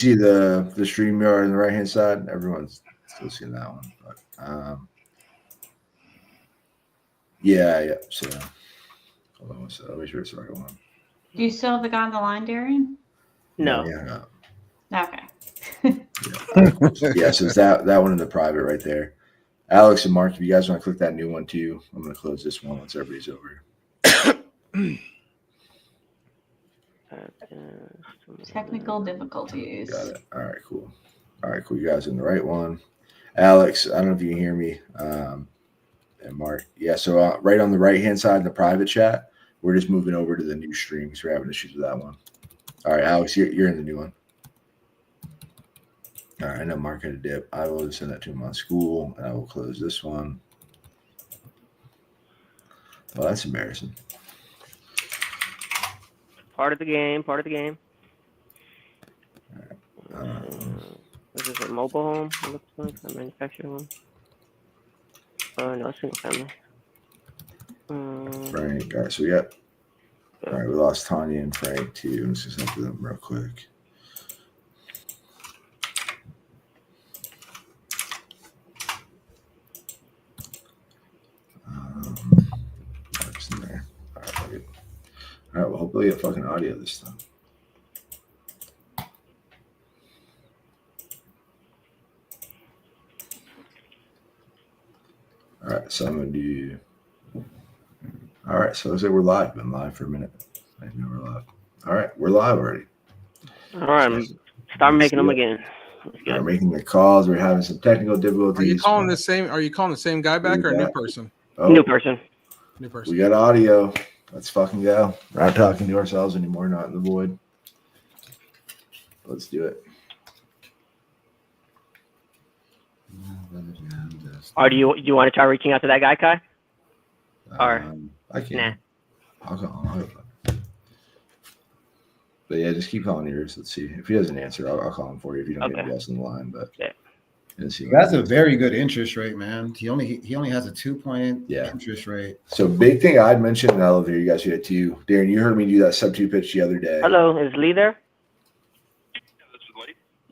see the StreamYard on the right hand side. Everyone's still seeing that one, but yeah. So hold on, so let me sure it's the right one. Do you still have the guy on the line, Darian? No. Okay. Yeah, so it's that one in the private right there. Alex and Mark, if you guys want to click that new one too, I'm going to close this one once everybody's over. Technical difficulties. Got it. All right, cool. You guys in the right one. Alex, I don't know if you can hear me. And Mark. Yeah, so right on the right-hand side in the private chat, we're just moving over to the new stream because we're having issues with that one. All right, Alex, you're in the new one. All right, I know Mark had a dip. I will just send that to him on school, and I will close this one. Well, that's embarrassing. Part of the game. All right. This is a mobile home. It looks like a manufactured home. No, single family. Frank. All right, so we got. All right, we lost Tanya and Frank too. Let's just look at them real quick. Mark's in there. All right, well, hopefully we get fucking audio this time. All right, so I'm gonna do. All right, so let's say we're live. Been live for a minute. I know we're live. All right, we're live already. All right, start making them again. We're making the calls. We're having some technical difficulties. Are you calling the same guy back or a new person? Oh, new person. We got audio. Let's fucking go. We're not talking to ourselves anymore. Not in the void. Let's do it. Or do you want to try reaching out to that guy, Kai? I can't. Nah. I'll call him. But yeah, just keep calling yours. Let's see. If he doesn't answer, I'll call him for you if you don't get guests in the line. But that's a very good interest rate, man. He only has a 2-point interest rate. So big thing I'd mentioned in the elevator, you guys had too. Darren, you heard me do that sub 2 pitch the other day. Hello, is Lee there?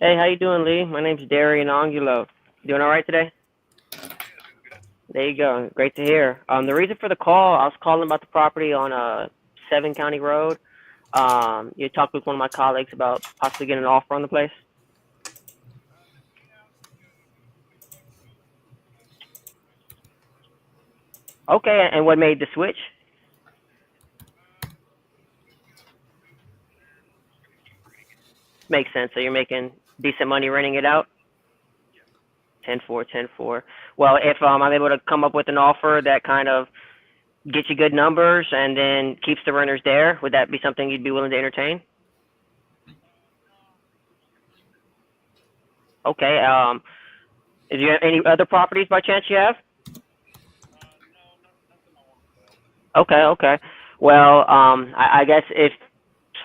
Hey, how you doing, Lee? My name's Darian Angulo. Doing all right today? There you go. Great to hear. The reason for the call, I was calling about the property on 7 County Road. You talked with one of my colleagues about possibly getting an offer on the place. Okay, and what made the switch? Makes sense. So you're making decent money renting it out? 10-4. Well, if I'm able to come up with an offer that kind of gets you good numbers and then keeps the renters there, would that be something you'd be willing to entertain? Okay. Is there any other properties by chance you have? Okay. Well, I guess if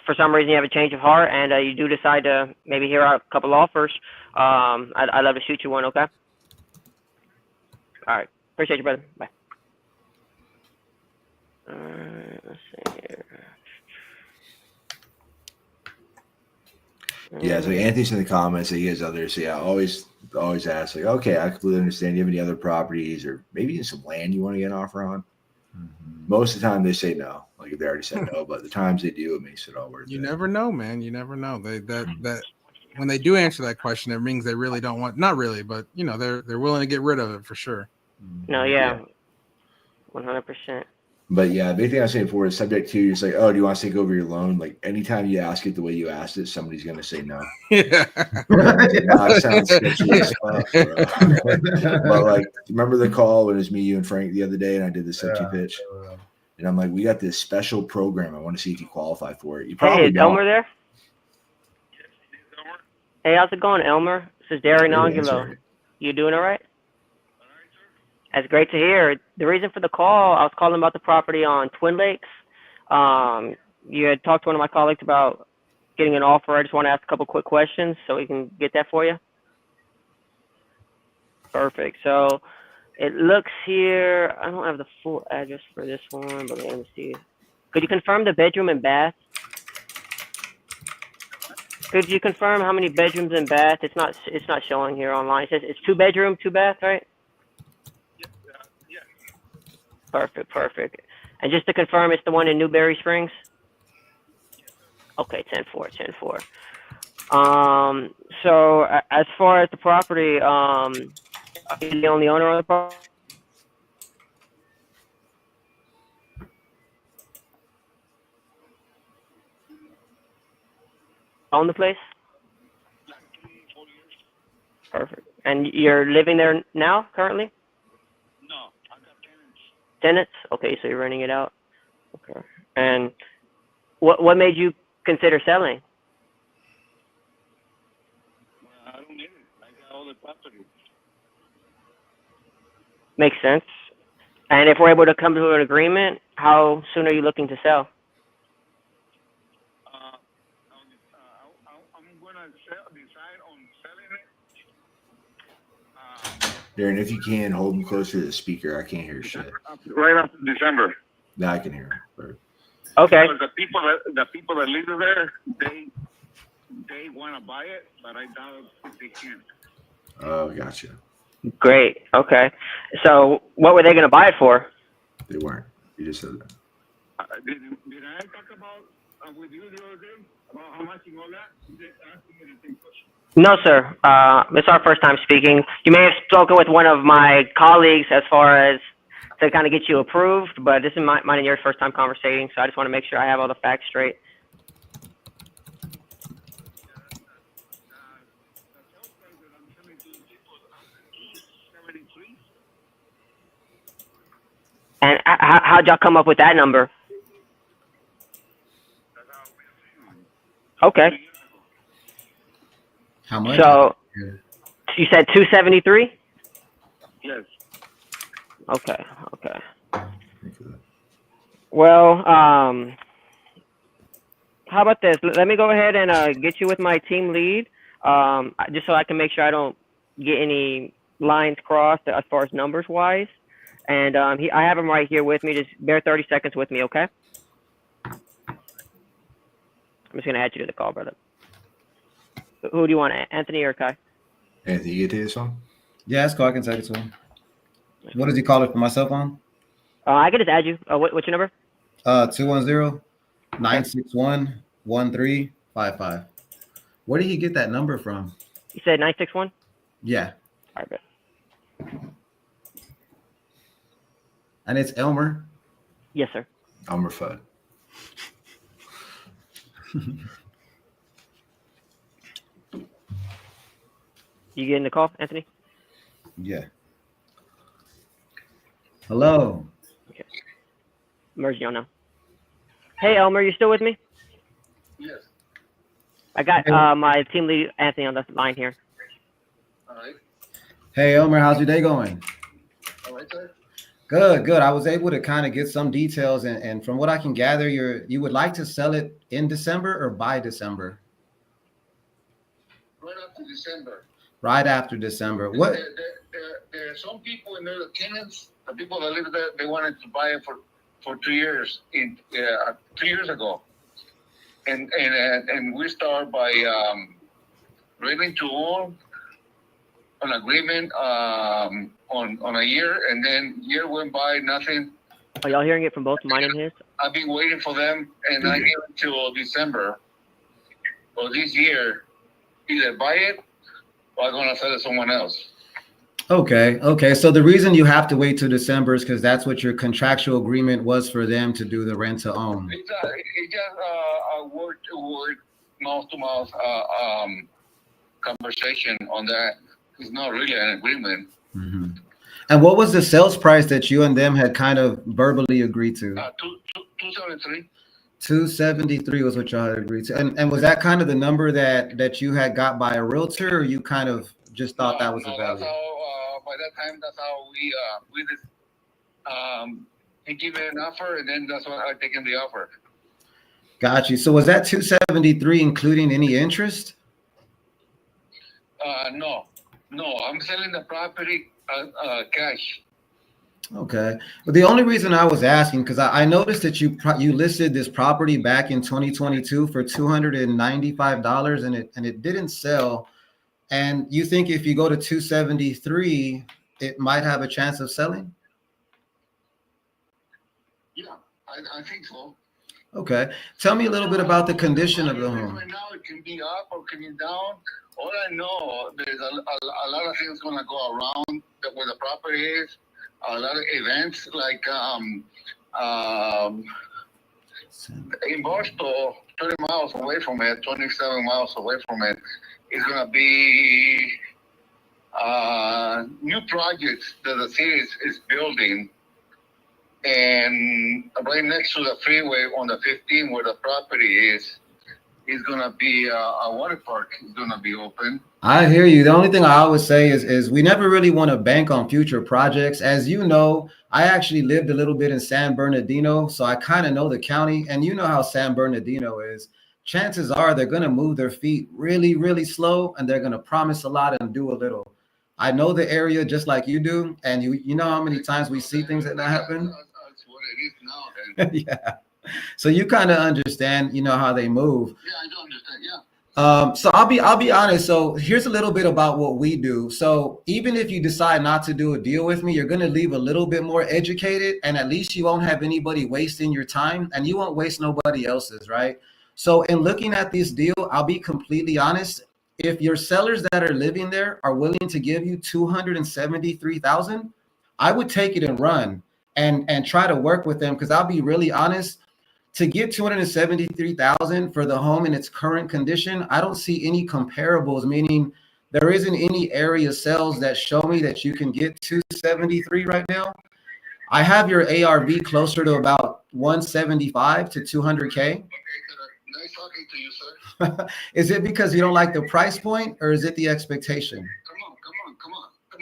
for some reason you have a change of heart and you do decide to maybe hear out a couple offers, I'd love to shoot you one, okay? All right. Appreciate you, brother. Bye. Let's see here. Yeah, so Anthony's in the comments that he has others. So yeah, always ask, like, okay, I completely understand. Do you have any other properties or maybe even some land you want to get an offer on? Mm-hmm. Most of the time they say no. Like if they already said no, but the times they do, it makes it all worth it. You never know, man. You never know. That when they do answer that question, it means they really don't want, not really, but you know, they're willing to get rid of it for sure. No, yeah. 100%. But yeah, the big thing I was saying before is subject to, it's like, oh, do you want to take over your loan? Like anytime you ask it the way you asked it, somebody's going to say no. Yeah. That sounds sketchy as fuck, bro. But like, remember the call when it was me, you, and Frank the other day, and I did the sub-2 pitch? And I'm like, we got this special program. I want to see if you qualify for it. You probably is Elmer there? Hey, how's it going, Elmer? This is Darian Angulo. You doing all right? That's great to hear. The reason for the call, I was calling about the property on Twin Lakes. You had talked to one of my colleagues about getting an offer. I just want to ask a couple quick questions so we can get that for you. Perfect. So it looks here, I don't have the full address for this one, but let me see. Could you confirm the bedroom and bath? Could you confirm how many bedrooms and bath? It's not showing here online. It says it's 2 bedroom, 2 bath, right? Yeah. Perfect. And just to confirm, it's the one in Newberry Springs? Okay, 10-4. So as far as the property, are you the only owner of the property? Own the place? Like 3-4 years. Perfect. And you're living there now, currently? No, I got tenants. Tenants? Okay, so you're renting it out. Okay. And what made you consider selling? I don't need it. I got all the property. Makes sense. And if we're able to come to an agreement, how soon are you looking to sell? I'm gonna decide on selling it. Darren, if you can, hold them closer to the speaker. I can't hear shit. Right after December. Now I can hear him. Perfect. Okay. Because the people that live there, they want to buy it, but I doubt if they can. Oh, gotcha. Great. Okay. So what were they going to buy it for? They weren't. You just said that. Did I talk about with you the other day about how much and all that? You just asking me the same question. No, sir. It's our first time speaking. You may have spoken with one of my colleagues as far as to kind of get you approved, but this is mine and your first time conversating, so I just want to make sure I have all the facts straight. And how'd y'all come up with that number? Okay. How much? So you said 273? Yes. Okay. Well, how about this? Let me go ahead and get you with my team lead, just so I can make sure I don't get any lines crossed as far as numbers wise. And I have him right here with me. Just bear 30 seconds with me, okay? I'm just gonna add you to the call, brother. Who do you want, Anthony or Kai? Anthony, you get to this one? Yeah, that's cool. I can take it to him. What does he call it for my cell phone? I can just add you. What's your number? 210-961-1355. Where did he get that number from? You said 961? Yeah. All right, bet. And it's Elmer. Yes, sir. Elmer Fudd. You getting the call, Anthony? Yeah. Hello. Okay. Merge on now. Hey, Elmer, you still with me? Yes. I got my team lead, Anthony, on the line here. All right. Hey, Elmer, how's your day going? All right, sir. Good. I was able to kind of get some details, and from what I can gather, you would like to sell it in December or by December? Right after December. Right after December. What? There are some people in there, the tenants, the people that live there, they wanted to buy it for 2 years 2 years ago, and we start by ready to own an agreement on a year, and then year went by, nothing. Are y'all hearing it from both mine and his? I've been waiting for them, and I gave it till December of this year. Either buy it or I'm gonna sell it to someone else. Okay. So the reason you have to wait till December is because that's what your contractual agreement was for them to do the rent to own. It's just a word to word, mouth to mouth conversation on that. It's not really an agreement. Mm-hmm. And what was the sales price that you and them had kind of verbally agreed to? 273. 273 was what y'all had agreed to. And was that kind of the number that you had got by a realtor, or you kind of just thought that was the value? That's how, by that time, that's how he gave me an offer, and then that's why I taken the offer. Got you. So was that 273 including any interest? No, I'm selling the property cash. Okay. But the only reason I was asking, because I noticed that you listed this property back in 2022 for $295 and it didn't sell. And you think if you go to 273, it might have a chance of selling? Yeah, I think so. Okay. Tell me a little bit about the condition of the home. Right now, it can be up or can be down. All I know, there's a lot of things going to go around where the property is. A lot of events like in Boston, 30 miles away from it, 27 miles away from it, is going to be new projects that the city is building. And right next to the freeway on the 15 where the property is going to be a water park is going to be open. I hear you. The only thing I always say is we never really want to bank on future projects. As you know, I actually lived a little bit in San Bernardino, so I kind of know the county. And you know how San Bernardino is. Chances are they're going to move their feet really, really slow, and they're going to promise a lot and do a little. I know the area just like you do, and you know how many times we see things that happen. That's what it is now. Then. Yeah. So you kind of understand, you know, how they move. Yeah, I do understand. Yeah. So I'll be honest. So here's a little bit about what we do. So even if you decide not to do a deal with me, you're going to leave a little bit more educated, and at least you won't have anybody wasting your time, and you won't waste nobody else's, right? So in looking at this deal, I'll be completely honest. If your sellers that are living there are willing to give you $273,000, I would take it and run and try to work with them, because I'll be really honest. To get $273,000 for the home in its current condition, I don't see any comparables, meaning there isn't any area sales that show me that you can get 273 right now. I have your ARV closer to about 175 to 200K. Okay, nice talking to you, sir. Is it because you don't like the price point, or is it the expectation? Come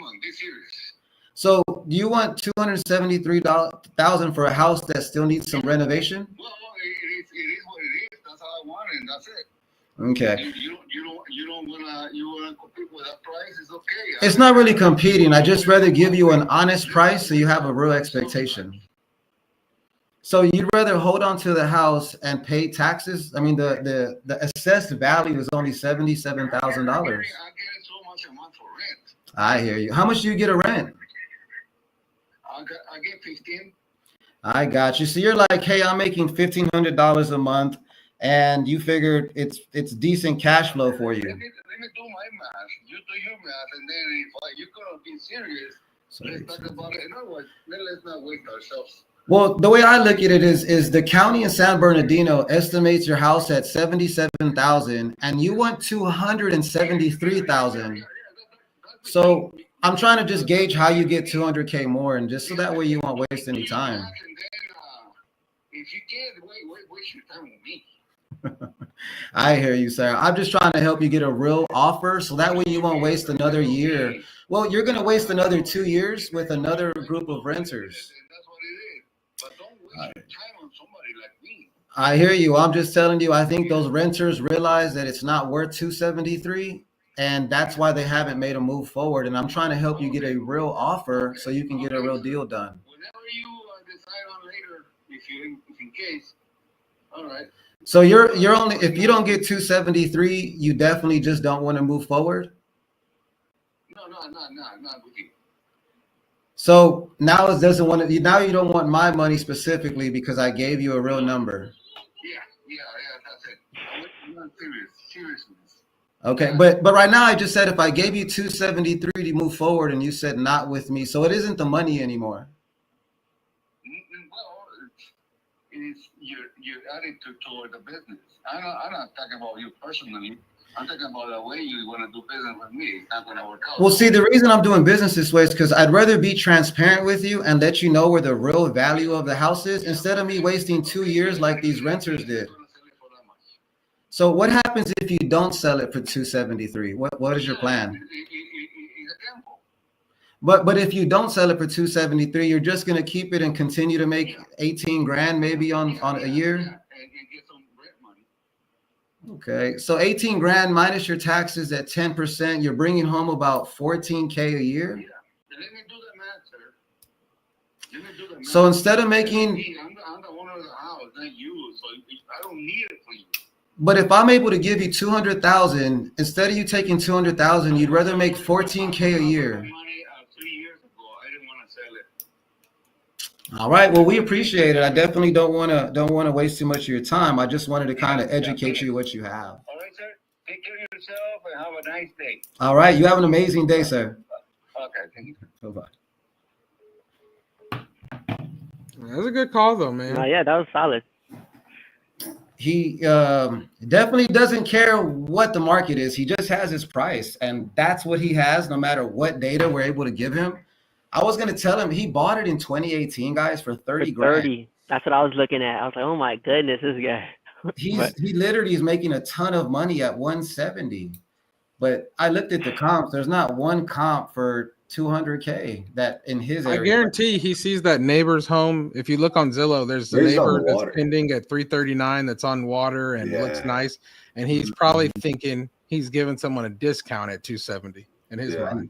on, be serious. So do you want $273,000 for a house that still needs some renovation? Well, it is what it is. That's how I want it, and that's it. Okay. You don't wanna compete with that price. It's okay. It's not really competing. I just rather give you an honest price so you have a real expectation. So you'd rather hold on to the house and pay taxes? I mean, the assessed value is only $77,000. I get so much a month for rent. I hear you. How much do you get a rent? I get 15. I got you. So you're like, hey, I'm making $1,500 a month, and you figured it's decent cash flow for you. Let me do my math. You do your math, and then if you're gonna be serious, let's talk about it. In other words, let's not waste ourselves. Well, the way I look at it is the county in San Bernardino estimates your house at $77,000, and you want $273,000. So I'm trying to just gauge how you get 200K more, and just so that way you won't waste any time. And then, if you can't waste your time with me. I hear you, sir. I'm just trying to help you get a real offer, so that way you won't waste another year. Well, you're going to waste another 2 years with another group of renters. That's what it is. But don't waste your time on somebody like me. I hear you. I'm just telling you, I think those renters realize that it's not worth 273, and that's why they haven't made a move forward. And I'm trying to help you get a real offer so you can get a real deal done. Whenever you decide on later, if in case, all right. So you're only, if you don't get 273, you definitely just don't want to move forward. No, not with you. So now it doesn't want to. Now you don't want my money specifically because I gave you a real number. Yeah, that's it. I'm not seriousness. Okay, but right now I just said if I gave you 273 to move forward, and you said not with me, so it isn't the money anymore. Well, it's your attitude toward the business. I'm not talking about you personally. I'm talking about the way you want to do business with me. It's not going to work out. Well, see, the reason I'm doing business this way is because I'd rather be transparent with you and let you know where the real value of the house is, instead of me wasting 2 years like these renters did. So what happens if you don't sell it for 273? What is your plan? It's a gamble. But if you don't sell it for 273, you're just going to keep it and continue to make 18 grand maybe on a year? And get some rent money. Okay, so 18 grand minus your taxes at 10%, you're bringing home about 14K a year. Yeah. Let me do the math, sir. Let me do the math. So instead of making, I'm the owner of the house, not you. So I don't need it for you. but if I'm able to give you 200,000, instead of you taking 200,000, you'd rather make 14K a year. Money 3 years ago. I didn't want to sell it. All right. Well, we appreciate it. I definitely don't want to waste too much of your time. I just wanted to kind of educate you what you have. All right, sir. Take care of yourself and have a nice day. All right. You have an amazing day, sir. Okay, thank you. Bye-bye. That was a good call, though, man. Yeah, that was solid. He definitely doesn't care what the market is. He just has his price, and that's what he has no matter what data we're able to give him. I was going to tell him he bought it in 2018, guys, for 30 grand. 30. That's what I was looking at. I was like, oh my goodness, this guy. He literally is making a ton of money at 170. But I looked at the comps. There's not one comp for 200K that in his area. I guarantee he sees that neighbor's home. If you look on Zillow, there's a There's on neighbor the that's water. pending at 339 that's on water and looks Yeah. nice. And he's probably thinking he's giving someone a discount at 270 in his Yeah. mind.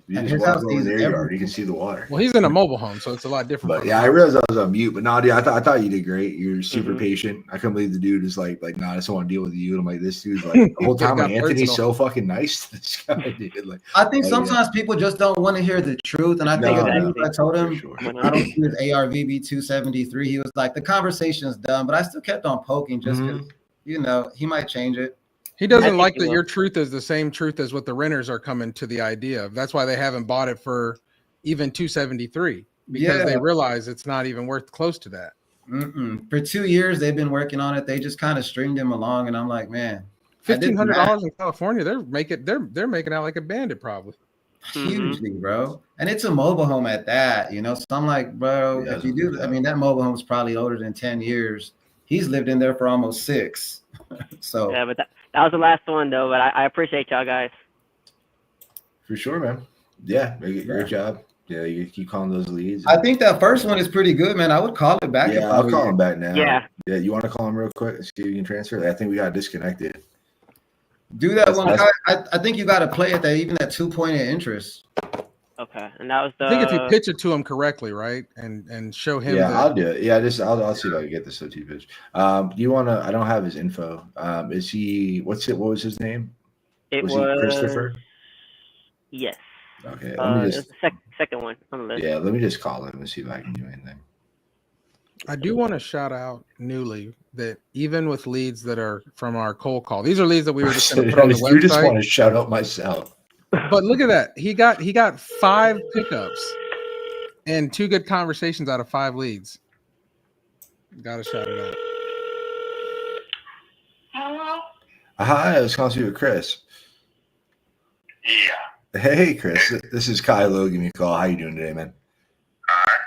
You And just his walk house over is their yard, everything. you can see the water. Well, he's in a mobile home, so it's a lot different. But from yeah, I realized I was on mute. But no, dude, I thought you did great. You're super Mhm. patient. I couldn't believe the dude is like, nah, I just don't want to deal with you. And I'm like, this dude's like, the whole time, Got like, Anthony's personal. so fucking nice to this guy, dude. Like, I think Oh, sometimes people just don't want to hear the truth. And I think No, as soon no, as I told for him, sure. I don't see his ARVB 273. He was like, the conversation's done, but I still kept on poking just because, he might change it. He I doesn't think like he that will. your truth is the same truth as what the renters are coming to the idea of. That's why they haven't bought it for even 273 because they realize it's not even worth close to that. For 2 years, they've been working on it. They just kind of stringed him along. And I'm like, man, I did the math. $1,500 in California, they're making out like a bandit probably. Hugely, bro. And it's a mobile home at that, So I'm like, bro, Yeah, if you do, I mean, that mobile home's probably older than 10 years. He's lived in there for almost 6. So Yeah, but that was the last one, though. But I appreciate y'all guys. For sure, man. Yeah, great job. Yeah, you keep calling those leads. I think that first one is pretty good, man. I would call it back. Yeah, I'll call him back now. Yeah. Yeah, you want to call him real quick and see if you can transfer? I think we got disconnected. Do that one. That's- I think you got to play at that, even that 2-point interest. Okay, and that was the. I think if you pitch it to him correctly, right, and show him. Yeah, that, I'll do it. Yeah, I'll see if I can get this OT pitch. Do you want to? I don't have his info. Is he? What was his name? It Was was he Christopher? Yes. Okay, It let me was just. the second one on the list. Yeah, let me just call him and see if I can do anything. I do want to shout out Newly that even with leads that are from our cold call, these are leads that we were just going to put on the You just want website. to shout out myself. But look at that, he got 5 pickups and 2 good conversations out of 5 leads. Got to shout it out. Hello? Hi, I was calling you with Chris. Yeah. Hey, Chris. This is Kai Lowe. Give me a call. How you doing today, man? All right.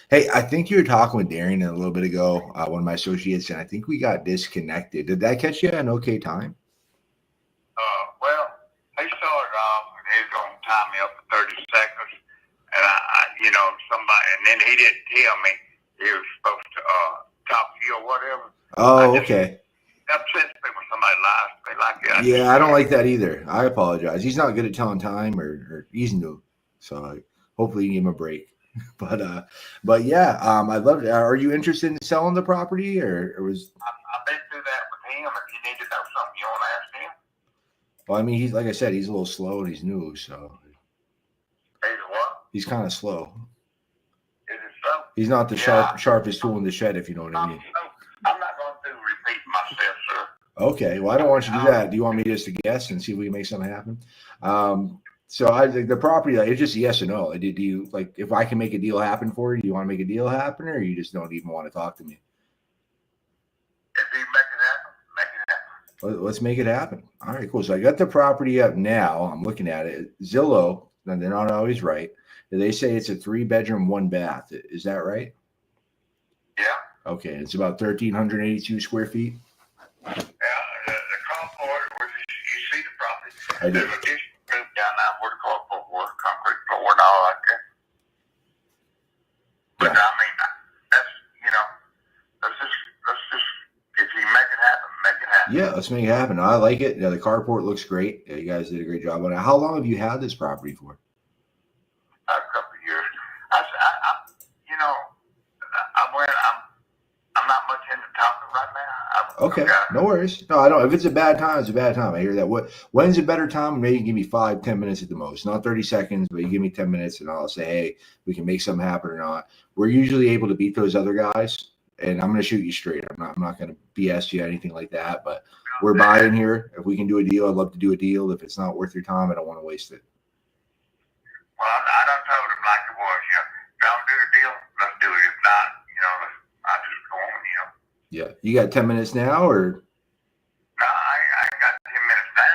Hey, I think you were talking with Darian a little bit ago, one of my associates, and I think we got disconnected. Did that catch you at an okay time? Well, he started off and he was going to time me up for 30 seconds. And somebody, and then he didn't tell me he was supposed to talk to you or whatever. Oh, okay. That upsets me when somebody lies to me like that. Yeah, I don't like that either. I apologize. He's not good at telling time, or he's new, so hopefully you give him a break. But yeah, I'd love to. Are you interested in selling the property, or was? I've been through that with him. If you need to know something, you want to ask him. Well, I mean, he's like I said, he's a little slow and he's new, so He's what? he's kind of slow. Is it so? He's not the Yeah. sharpest tool in the shed, if you know what I mean. I'm not going to repeat myself, sir. Okay, well, I don't want you to do that. Do you want me just to guess and see if we can make something happen? So I think the property, like, it's just yes or no. Do you like if I can make a deal happen for you? Do you want to make a deal happen, or you just don't even want to talk to me? If you make it happen, make it happen. Let's make it happen. All right, cool. So I got the property up now. I'm looking at it. Zillow, and they're not always right. They say it's a 3-bedroom, 1-bath. Is that right? Yeah. Okay, it's about 1,382 square feet. Yeah, the carport, where you see the property. I do. There's a dish room down there where the carport was, concrete floor and all like that. But Yeah. I mean, let's just, if you make it happen, make it happen. Yeah, let's make it happen. I like it. Yeah, the carport looks great. Yeah, you guys did a great job on it. How long have you had this property for? A couple of years. Okay, no worries. No, I don't. If it's a bad time, it's a bad time. I hear that. When's a better time? Maybe you give me 5-10 minutes at the most, not 30 seconds, but you give me 10 minutes, and I'll say, hey, we can make something happen or not. We're usually able to beat those other guys, and I'm going to shoot you straight. I'm not going to BS you anything like that. But we're buying here. If we can do a deal, I'd love to do a deal. If it's not worth your time, I don't want to waste it. Well, I done told him like it was, don't do the deal, let's do it. If not, I just go on, Yeah, you got 10 minutes now, or? No, I ain't got 10 minutes now,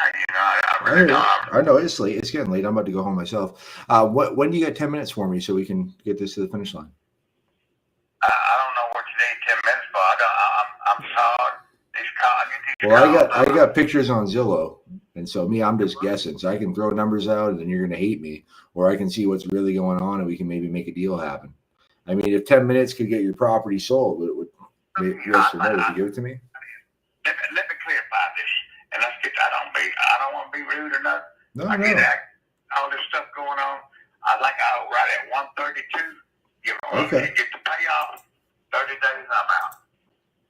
I really don't. I know it's late. It's getting late. I'm about to go home myself. When do you got 10 minutes for me so we can get this to the finish line? I don't know what you need 10 minutes for. I'm tired. Well, I got pictures on Zillow, and so I'm just guessing. So I can throw numbers out, and then you're gonna hate me, or I can see what's really going on, and we can maybe make a deal happen. I mean, if 10 minutes could get your property sold, would yes or no? Would you give it to me? Let me clarify this, and let's get. I don't want to be rude or nothing. No. Get all this stuff going on. I'll write at 132. Okay. Get the payoff. 30 days, I'm out.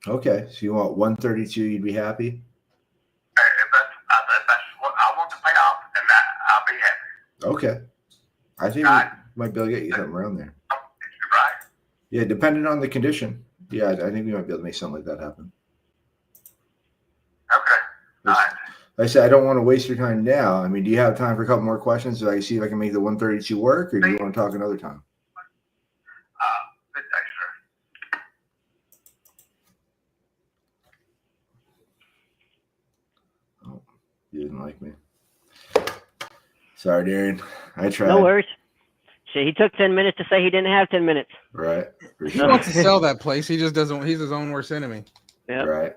Okay, so you want 132? You'd be happy? If that's what I want to pay off, then I'll be happy. Okay, I think we might be able to get you something around there. Right? Yeah, depending on the condition. Yeah, I think we might be able to make something like that happen. Okay. All right. Like I said, I don't want to waste your time now. I mean, do you have time for a couple more questions so I can see if I can make the 132 work, or do you want to talk another time? Good day, sir. Oh, you didn't like me. Sorry, Darren. I tried. No worries. Shit, he took 10 minutes to say he didn't have 10 minutes. Right. He wants to sell that place. He just doesn't. He's his own worst enemy. Yeah. Right.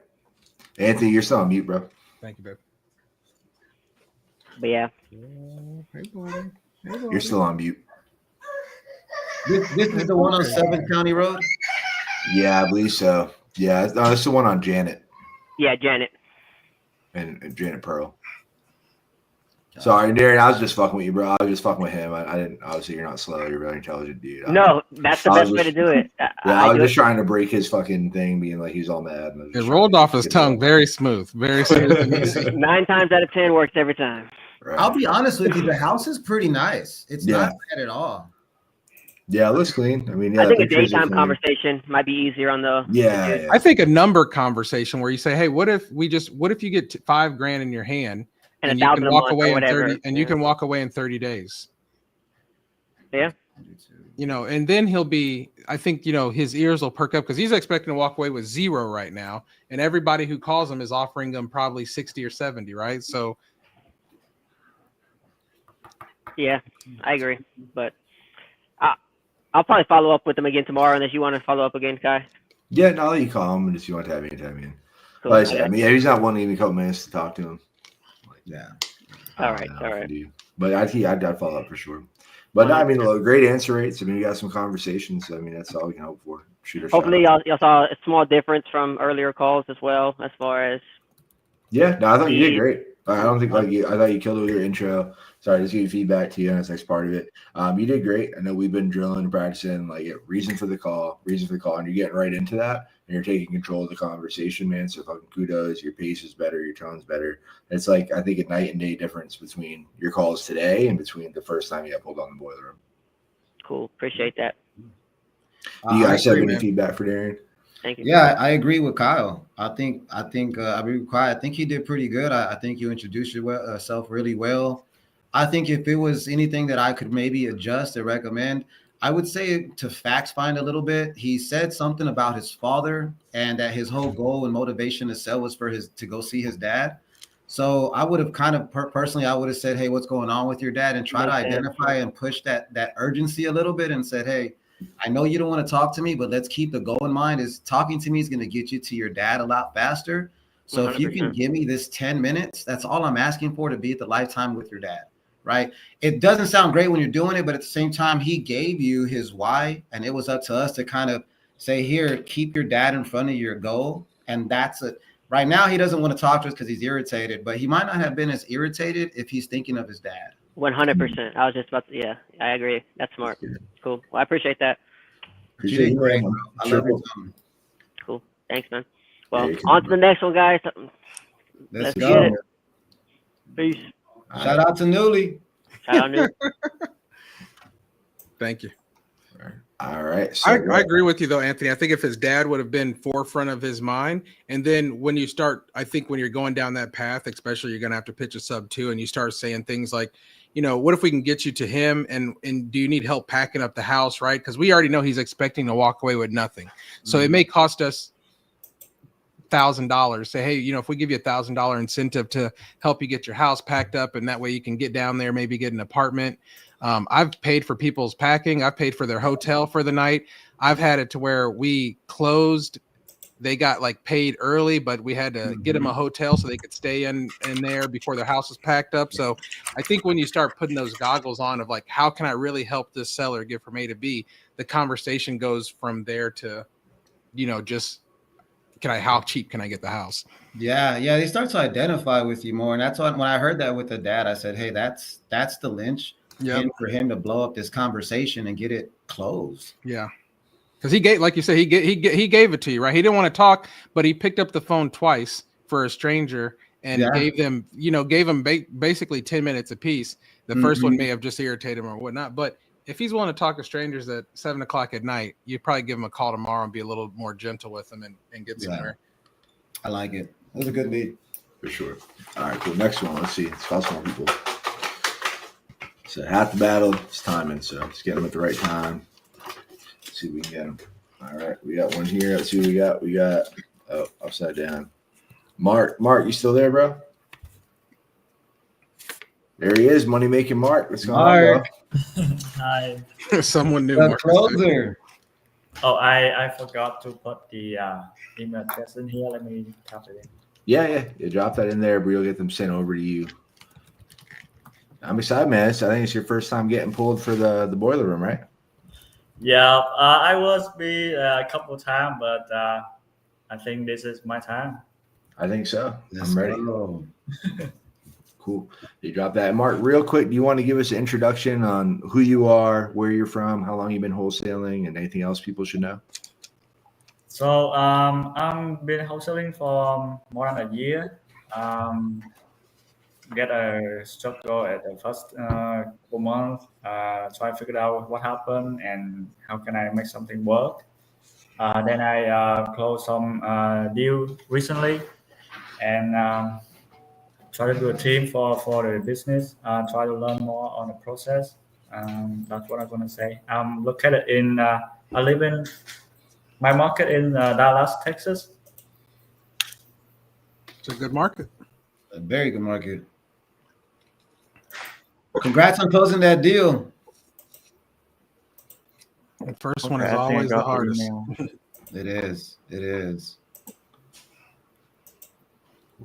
Anthony, you're still on mute, bro. Thank you, babe. But yeah. Hey, buddy. You're still on mute. This is the one on 7th County Road? Yeah, I believe so. Yeah, no, it's the one on Janet Yeah, Janet. and Janet Pearl. Sorry, Darren. I was just fucking with you, bro. I was just fucking with him. I didn't. Obviously, you're not slow. You're a very intelligent dude. No, that's the best way to do it. I was just trying to break his fucking thing, being like he's all mad. It rolled off his tongue very smooth. Very smooth and easy. 9 times out of 10 works every time. Right. I'll be honest with you. The house is pretty nice. It's not bad at all. Yeah, it looks clean. I mean, yeah, I think a pictures are daytime clean. conversation might be easier on the. Yeah. I think a number conversation where you say, "Hey, what if you get $5,000 in your hand And you 1,000 can a walk month away or in whatever. 30 and you can walk away in 30 days?" Yeah. And then he'll be, I think, his ears will perk up because he's expecting to walk away with 0 right now. And everybody who calls him is offering him probably 60 or 70, right? So. Yeah, I agree. But I'll probably follow up with him again tomorrow unless you want to follow up again, Kai. Yeah, now that you call him, and if you want to have any time in. Cool. Like I said, I mean, he's not wanting to give me a couple minutes to talk to him. Yeah. All right. But I'd follow up for sure. But no, I mean, look, great answer rates. I mean, we got some conversations. I mean, that's all we can hope for. Hopefully, y'all saw a small difference from earlier calls as well, as far as. Yeah, no, I thought you did great. I don't think I thought you killed it with your intro. Sorry, just give you feedback to you on this next part of it. You did great. I know we've been drilling and practicing, reason for the call, and you're getting right into that, and you're taking control of the conversation, man. So fucking kudos. Your pace is better, your tone's better. It's I think a night and day difference between your calls today and between the first time you got pulled on the boiler room. Cool. Appreciate that. Do you guys have any feedback for Darren? Thank you. Yeah, I agree with Kyle. I agree with Kyle. I think he did pretty good. I think you introduced yourself really well. I think if it was anything that I could maybe adjust or recommend, I would say to fact find a little bit. He said something about his father and that his whole goal and motivation to sell was to go see his dad. So I would have kind of personally, I would have said, hey, what's going on with your dad? And try to identify and push that urgency a little bit and said, hey, I know you don't want to talk to me, but let's keep the goal in mind is talking to me is going to get you to your dad a lot faster. So 100%. If you can give me this 10 minutes, that's all I'm asking for, to be at the lifetime with your dad, right? It doesn't sound great when you're doing it, but at the same time, he gave you his why, and it was up to us to kind of say, here, keep your dad in front of your goal. And that's it. Right now, he doesn't want to talk to us because he's irritated, but he might not have been as irritated if he's thinking of his dad. 100%. I was just about to, yeah, I agree. That's smart. Cool. Well, I appreciate that. Appreciate you, man. I love you. Cool. Thanks, man. Well, you can- on to the next one, guys. Let's Get go. it. Peace. Shout out to Newly. Shout out, New. Thank you. All right. So I agree with you though, Anthony. I think if his dad would have been forefront of his mind, and then when you start, I think when you're going down that path, especially you're gonna have to pitch a sub two, and you start saying things like, you know, what if we can get you to him, and do you need help packing up the house, right? Because we already know he's expecting to walk away with nothing, so it may cost us $1,000. Say, hey, you know, if we give you $1,000 incentive to help you get your house packed up, and that way you can get down there, maybe get an apartment. I've paid for people's packing. I've paid for their hotel for the night. I've had it to where we closed. They got like paid early, but we had to get them a hotel so they could stay in there before their house was packed up. So I think when you start putting those goggles on of like, how can I really help this seller get from A to B? The conversation goes from there to, you know, just how cheap can I get the house? Yeah, they start to identify with you more, and that's when I heard that with the dad, I said, "Hey, that's the lynch pin for him to blow up this conversation and get it closed." Yeah, because he gave, like you said, he gave it to you, right? He didn't want to talk, but he picked up the phone twice for a stranger and gave them basically 10 minutes apiece. The first one may have just irritated him or whatnot, but if he's willing to talk to strangers at 7:00 at night, you'd probably give him a call tomorrow and be a little more gentle with him and get somewhere. I like it. It was a good beat. For sure. All right, cool. Next one. Let's see. Let's call some more people. So half the battle is timing. So let's get them at the right time. Let's see if we can get them. All right. We got one here. Let's see what we got. We got upside down. Mark, you still there, bro? There he is. Money making Mark. What's going on, bro? Hi. Someone new. The closer. Oh, I forgot to put the email address in here. Let me type it in. Yeah. You drop that in there, but we'll get them sent over to you. I'm excited, man. I think it's your first time getting pulled for the boiler room, right? Yeah, I was a couple of times, but I think this is my time. I think so. Let's I'm ready. go. Cool. You drop that. Mark, real quick, do you want to give us an introduction on who you are, where you're from, how long you've been wholesaling, and anything else people should know? So I've been wholesaling for more than a year. Get a struggle at the first couple months. Try to figure out what happened and how can I make something work. Then I closed some deal recently and try to do a team for the business. Try to learn more on the process. That's what I'm going to say. I'm located in. I live in my market in Dallas, Texas. It's a good market. A very good market. Congrats on closing that deal. The first one is always the hardest. It is.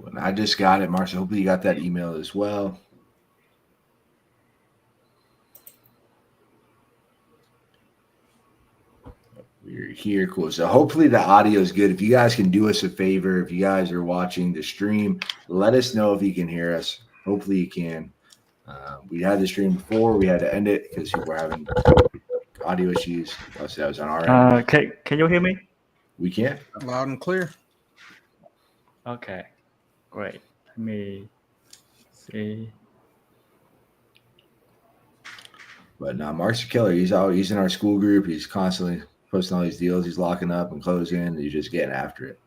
And I just got it, Marcia. Hopefully you got that email as well. We're here. Cool. So hopefully the audio is good. If you guys can do us a favor, if you guys are watching the stream, let us know if you can hear us. Hopefully you can. We had the stream before. We had to end it because we were having audio issues. Plus, that was on our end. Can you hear me? We can. Loud and clear. Okay, great. Let me see. But no, Mark's a killer. He's in our school group. He's constantly posting all these deals. He's locking up and closing. And he's just getting after it.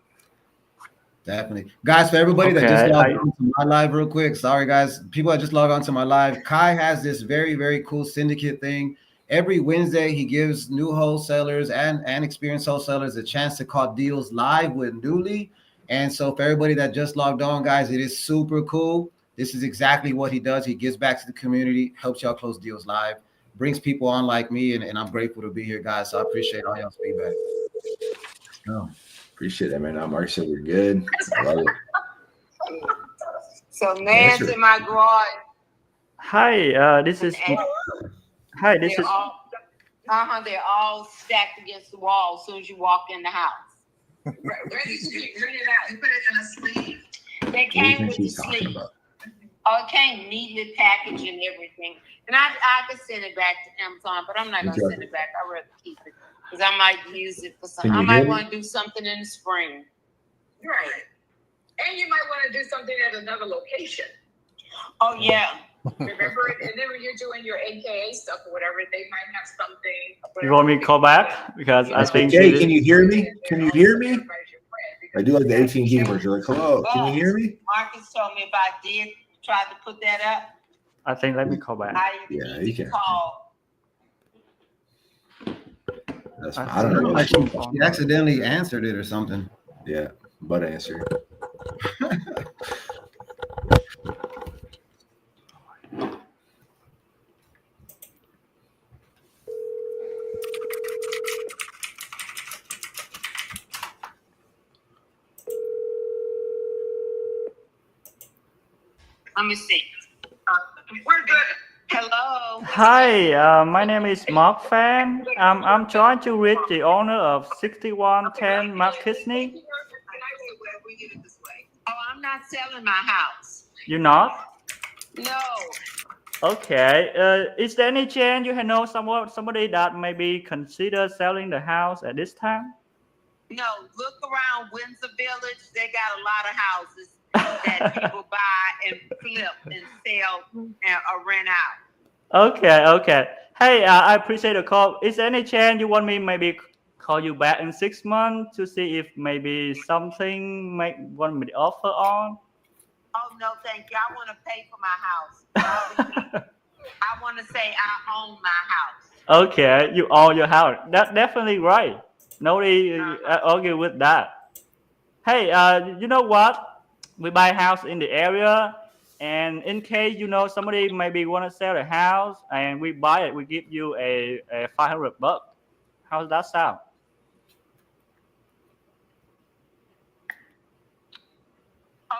Definitely. Guys, for everybody that just logged on to my live real quick, sorry guys, people that just logged on to my live, Kai has this very, very cool syndicate thing. Every Wednesday, he gives new wholesalers and experienced wholesalers a chance to call deals live with Newly. And so for everybody that just logged on, guys, it is super cool. This is exactly what he does. He gives back to the community, helps y'all close deals live, brings people on like me, and I'm grateful to be here, guys. So I appreciate all y'all's feedback. Oh. Appreciate that, man. Now, Mark said we're good. I love it. So, man's in my garage. Hi, this is. Hi, this is. They're all stacked against the wall as soon as you walk in the house. Ready it out. You put it in a sleeve. They came with the sleeve. Oh, it came neatly packaged and everything. And I could send it back to Amazon, but I'm not going to send it back. I'd rather keep it because I might use it for something. I might want to do something in the spring. Right. And you might want to do something at another location. Oh yeah. Remember, and then when you're doing your AKA stuff or whatever, they might have something. You want me to call back? Because I think Jay, can you hear me? Can you hear me? I do like the 18 gamers. You're like, hello, can you hear me? Marcus told me if I did try to put that up, I think let me call back. Yeah, you can. call. That's fine. I don't know. Like she accidentally answered it or something. Yeah, but answer. Let me see. We're good. Hello. Hi, my name is Mark Fan. I'm trying to reach the owner of 6110 Mark Kisney. Oh, I'm not selling my house. You're not? No. Okay. Is there any chance you know somebody that maybe consider selling the house at this time? No. Look around Windsor Village. They got a lot of houses that people buy and flip and sell or rent out. Okay. Hey, I appreciate the call. Is there any chance you want me maybe call you back in 6 months to see if maybe something might want me to offer on? Oh no, thank you. I want to pay for my house. I want to say I own my house. Okay, you own your house. That's definitely right. Nobody argue with that. Hey, you know what? We buy a house in the area, and in case somebody maybe want to sell a house, and we buy it, we give you a $500. How's that sound?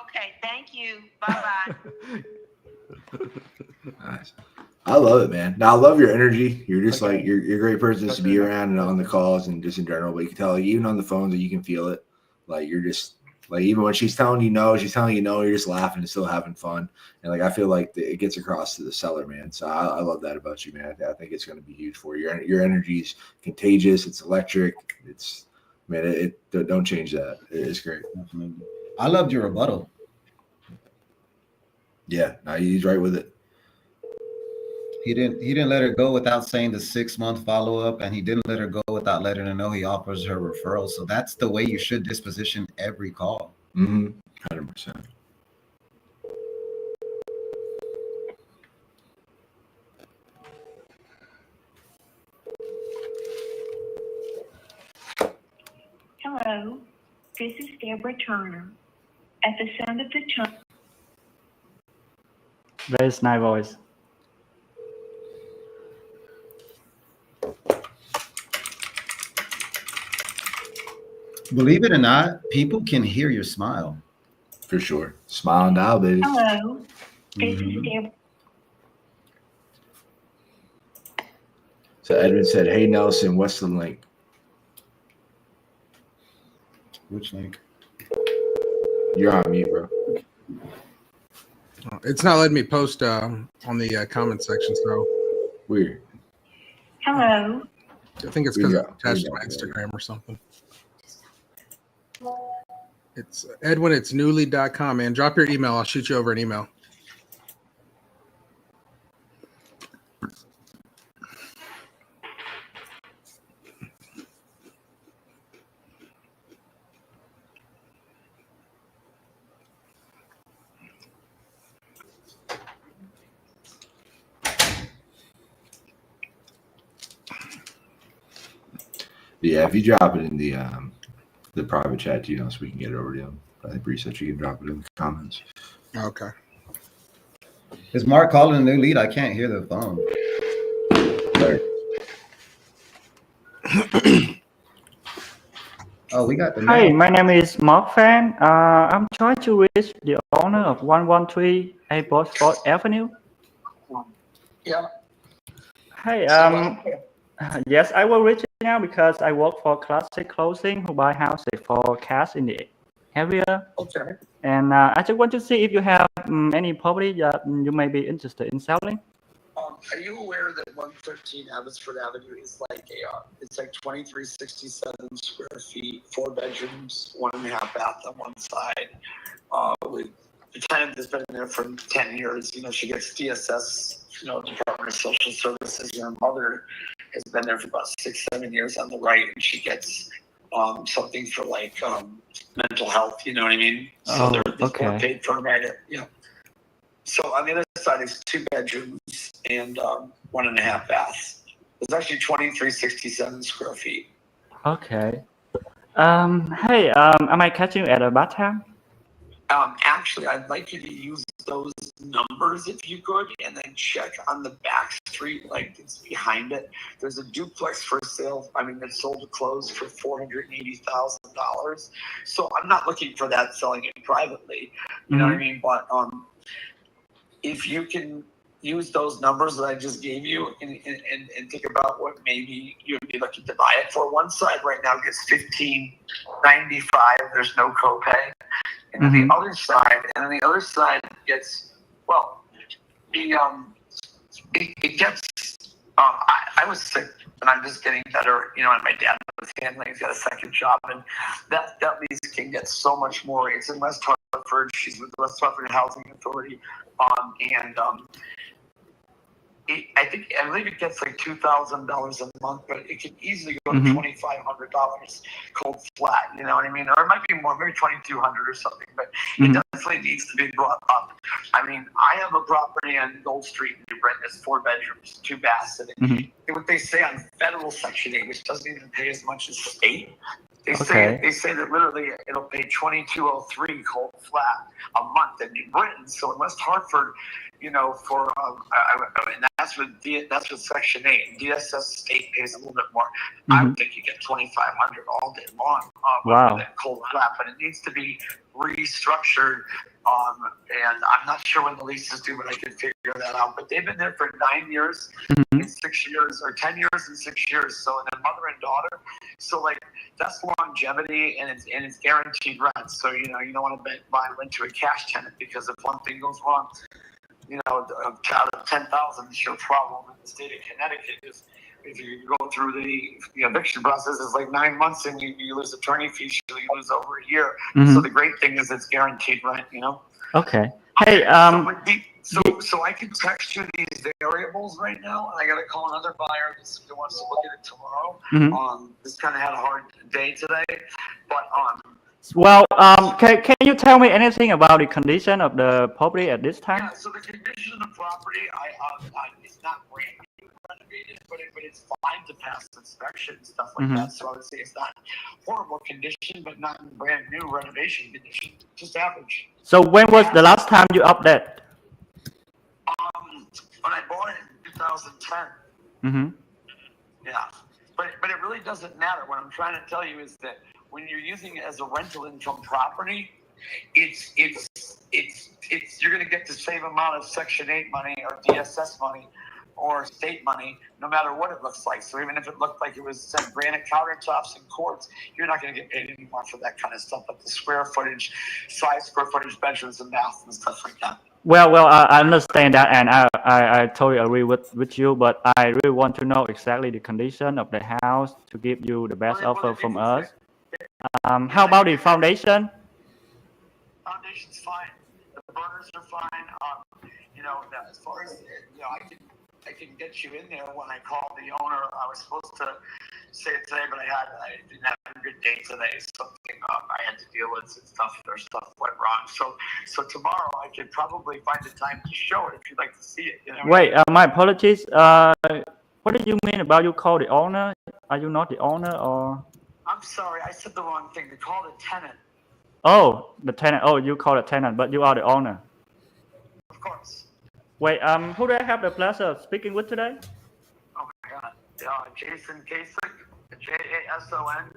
Okay, thank you. Bye bye. Nice. I love it, man. Now I love your energy. You're just like you're a great person to be around and on the calls and just in general. But you can tell, like, even on the phones, that you can feel it. Like you're just like even when she's telling you no, you're just laughing and still having fun. And like I feel like it gets across to the seller, man. So I love that about you, man. I think it's going to be huge for you. Your energy's contagious. It's electric. It's it don't change that. It's great. I loved your rebuttal. Yeah, no, he's right with it. He didn't let her go without saying the 6-month follow-up, and he didn't let her go without letting her know he offers her referral. So that's the way you should disposition every call. 100%. Hello, this is Deborah Turner. At the sound of the tone. Very nice voice. Believe it or not, people can hear your smile. For sure. Smile and dial, baby. Hello, this is Deborah. So Edwin said, "Hey Nelson, what's the link?" Which link? You're on mute, bro. It's not letting me post on the comment section, so Weird. Hello. I think it's because it's attached to my Instagram or something. It's Edwin, it's newly.com, man. Drop your email. I'll shoot you over an email. Yeah, if you drop it in the private chat, so we can get it over to him. I think research you can drop it in the comments. Okay. Is Mark calling a new lead? I can't hear the phone. Oh, we got the name. Hi, my name is Mark Fan. I'm trying to reach the owner of 113 A Bosford Avenue. Yeah. Hey, yes, I will reach now because I work for Classic Closing, who buy houses for cash in the area. Okay. And I just want to see if you have any property that you may be interested in selling. Are you aware that 113 Abbotsford Avenue is like it's like 2367 square feet, 4 bedrooms, 1.5 bath on one side. With the tenant that's been there for 10 years, she gets DSS, Department of Social Services. Her mother has been there for about 6-7 years on the right, and she gets something for like mental health. You know what I mean? So they're both paid for right at, So on the other side is 2 bedrooms and 1.5 baths. It's actually 2367 square feet. Okay. Hey, am I catching you at a bad time? Actually, I'd like you to use those numbers if you could, and then check on the back street, like it's behind it. There's a duplex for sale. I mean, it's sold to close for $480,000. So I'm not looking for that, selling it privately. You know what I mean? But if you can use those numbers that I just gave you and think about what maybe you'd be looking to buy it for. One side right now gets $15.95. There's no copay. And then the other side, gets, well, it gets, I was sick and I'm just getting better, and my dad was handling, he's got a second job, and that lease can get so much more. It's in West Hartford. She's with the West Hartford Housing Authority. I believe it gets like $2,000 a month, but it can easily go to $2,500 cold flat. You know what I mean? Or it might be more, maybe $2,200 or something. But it definitely needs to be brought up. I mean, I have a property on Gold Street in New Britain. It's 4 bedrooms, 2 baths, and what they say on federal Section 8, which doesn't even pay as much as state. They say that literally it'll pay $2,203 cold flat a month in New Britain. So in West Hartford, for and that's with Section 8. DSS state pays a little bit more. I would think you get $2,500 all day long. With that cold flat, but it needs to be restructured. And I'm not sure when the lease is due, but I can figure that out. But they've been there for 9 years and 6 years, or 10 years and 6 years. So, and then mother and daughter. So like that's longevity, and it's guaranteed rent. So you don't want to buy into a cash tenant, because if one thing goes wrong, a child of 10,000 is your problem in the state of Connecticut. If you go through the eviction process, it's like 9 months, and you lose attorney fees, you lose over a year. So the great thing is it's guaranteed rent. Okay. Hey, so I can text you these variables right now, and I got to call another buyer who wants to look at it tomorrow. This kind of had a hard day today, but can you tell me anything about the condition of the property at this time? Yeah, so the condition of the property, it's not brand new renovated, but it's fine to pass inspection and stuff like that. So I would say it's not horrible condition, but not in brand new renovation condition, just average. So when was the last time you updated? When I bought it in 2010. Yeah, but it really doesn't matter. What I'm trying to tell you is that when you're using it as a rental income property, it's you're going to get the same amount of Section 8 money or DSS money or state money, no matter what it looks like. So even if it looked like it was some granite countertops and quartz, you're not going to get paid anymore for that kind of stuff. But the square footage, bedrooms and baths and stuff like that. Well, I understand that, and I totally agree with you, but I really want to know exactly the condition of the house to give you the best offer from us. How about the foundation? Foundation's fine. The burners are fine. As far as I can get you in there. When I called the owner, I was supposed to say it today, but I didn't have a good day today. Something I had to deal with, and stuff went wrong. So tomorrow I could probably find the time to show it if you'd like to see it. Wait, my apologies. What did you mean about you call the owner? Are you not the owner, or? I'm sorry, I said the wrong thing. They called it tenant. Oh, the tenant. Oh, you call it tenant, but you are the owner. Of course. Wait, who do I have the pleasure of speaking with today? Oh my God, Jason Kasich, JASON,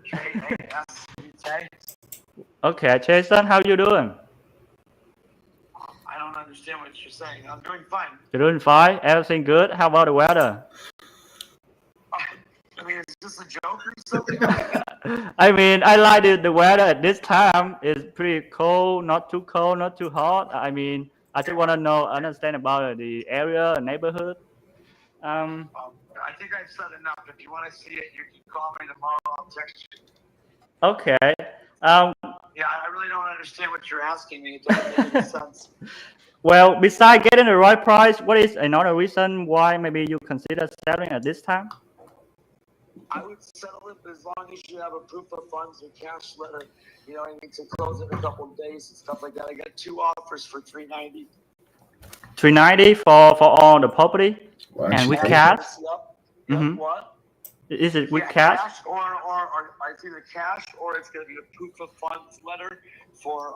Okay, Jason, how you doing? I don't understand what you're saying. I'm doing fine. You're doing fine. Everything good. How about the weather? I mean, is this a joke or something? I mean, I like the weather at this time. It's pretty cold, not too cold, not too hot. I mean, I just want to understand about the area, neighborhood. I think I've said enough. If you want to see it, you can call me tomorrow. I'll text you. Okay. Yeah, I really don't understand what you're asking me. It doesn't make any sense. Well, besides getting the right price, what is another reason why maybe you consider selling at this time? I would settle it as long as you have a proof of funds or cash letter. You know, I need to close in a couple of days and stuff like that. I got 2 offers for $390. $390 for all the property, and with cash. Yep. Mm-hmm. What? Is it with cash? Or it's either cash or it's going to be a proof of funds letter for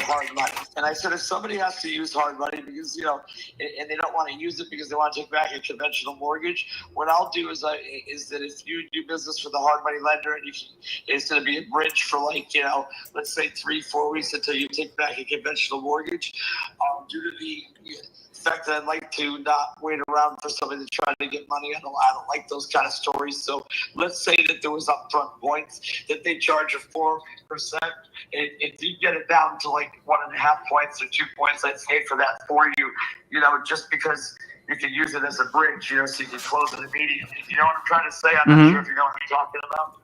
hard money. And I said, if somebody has to use hard money because, you know, and they don't want to use it because they want to take back a conventional mortgage, what I'll do is that if you do business with a hard money lender and it's going to be a bridge for, like, you know, let's say 3-4 weeks until you take back a conventional mortgage, due to the fact that I'd like to not wait around for somebody to try to get money. I don't like those kind of stories. So let's say that there was upfront points that they charge a 4%. If you get it down to like 1.5 points or 2 points, I'd pay for that for you. You know, just because you can use it as a bridge, you know, so you can close it immediately. You know what I'm trying to say? I'm not sure if you know what I'm talking about.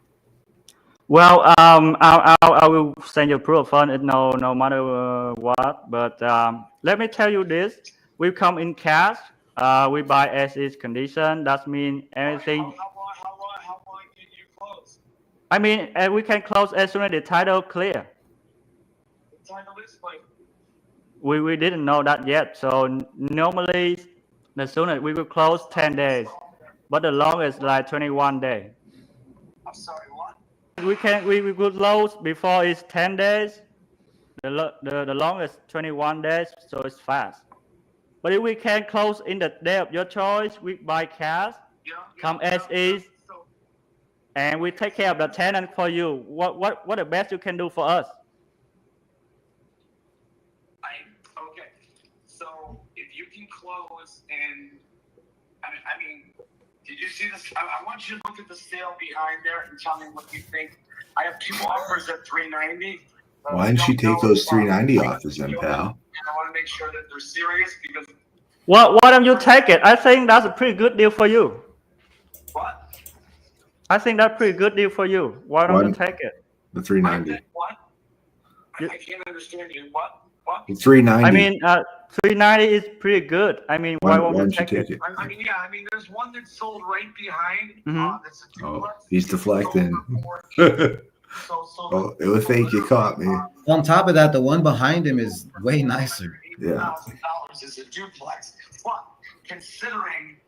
Well, I will send you proof of fund, no matter what. But let me tell you this: we come in cash. We buy as is condition. That means everything. How long can you close? I mean, we can close as soon as the title clear. The title is clear. We didn't know that yet. So normally, the soonest we will close 10 days, but the longest like 21 days. I'm sorry, what? We could close before it's 10 days. The longest 21 days, so it's fast. But if we can close in the day of your choice, we buy cash, come as is, and we take care of the tenant for you. What the best you can do for us? Okay, so if you can close and I mean, did you see this? I want you to look at the sale behind there and tell me what you think. I have 2 offers at $390. Why didn't you take those $390 offers then, pal? And I want to make sure that they're serious because. Why don't you take it? I think that's a pretty good deal for you. What? I think that's a pretty good deal for you. Why don't you take it? The $390. What? I can't understand you. What? The $390. I mean, $390 is pretty good. I mean, why won't you take it? I mean, yeah. I mean, there's one that's sold right behind. That's a duplex. He's deflecting. Oh, it was fake. You caught me. On top of that, the one behind him is way nicer. Yeah. $1,000 is a duplex. But considering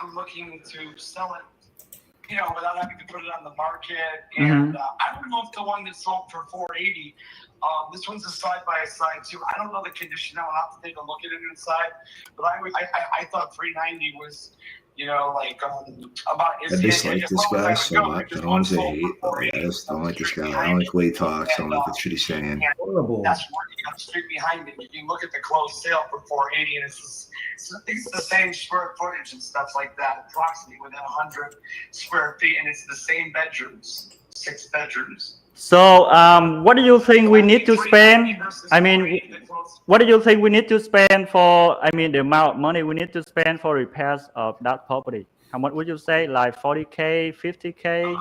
I'm looking to sell it, you know, without having to put it on the market, and I don't know if the one that sold for $480. This one's a side by side too. I don't know the condition. I'll have to take a look at it inside. But I thought $390 was, you know, like about. I dislike this guy so much. I don't want to say hate, but I just don't like this guy. I don't like the way he talks. I don't like the shit he's saying. Horrible. That's right straight behind it. You can look at the closed sale for $480, and it's the same square footage and stuff like that, approximately within 100 square feet, and it's the same bedrooms, 6 bedrooms. So, what do you think we need to spend? I mean, what do you think we need to spend for? I mean, the amount of money we need to spend for repairs of that property. How much would you say? Like 40K, 50K? I'm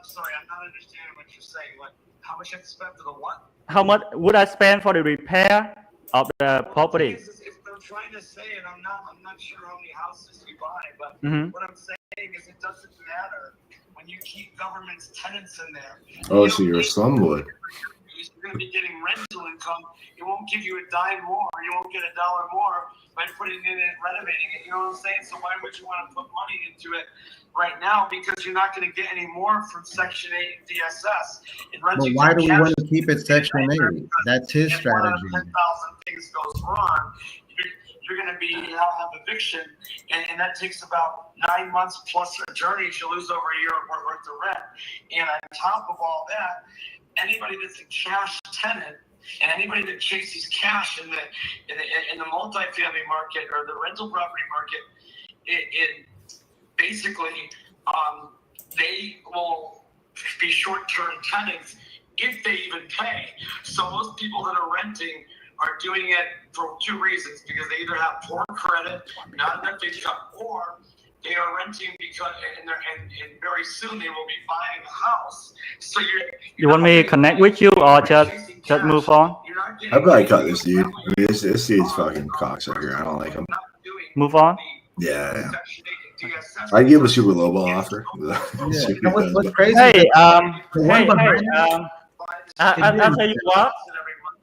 sorry, I'm not understanding what you're saying. What? How much I have to spend for the what? How much would I spend for the repair of the property? If they're trying to say it, I'm not sure how many houses you buy, but what I'm saying is it doesn't matter when you keep government's tenants in there. Oh, so you're a slumlord. You're going to be getting rental income. It won't give you a dime more. You won't get $1 more by putting it in and renovating it. You know what I'm saying? So why would you want to put money into it right now? Because you're not going to get any more from Section 8 and DSS. But why do we want to keep it Section 8? That's his strategy. If 10,000 things goes wrong, you're going to be have eviction, and that takes about 9 months plus attorneys. You lose over a year worth of rent. And on top of all that, anybody that's a cash tenant and anybody that chases cash in the multifamily market or the rental property market, it basically they will be short-term tenants if they even pay. So most people that are renting are doing it for two reasons: because they either have poor credit, not enough income, or they are renting because and very soon they will be buying a house. So You want me to connect with you or just move on? I'd probably cut this dude. I mean, this dude's fucking cocksucker. I don't like him. Move on. Yeah. I give him a super low ball offer. What's crazy? Hey, the one hey, behind I'll tell you what.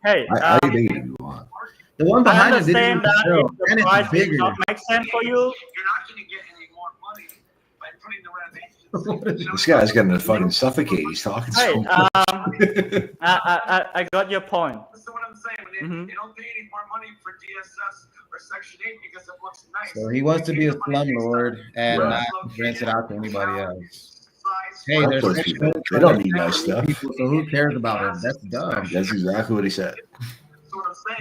Hey, I think you want. the one I behind it didn't understand even that show, if and the price it's does bigger. not make sense for you, you're not going to get any more money by putting the renovation. This guy's gonna fucking suffocate. He's talking hey, so much. I got your point. That's what I'm saying. They don't pay any more money for DSS or Section 8 because it looks nice. So he wants to be a slumlord and Right. not rent it out to anybody else. Hey, Of there's course Section people- 8 they don't need nice stuff. people, so who cares about it? That's dumb. That's exactly what he said.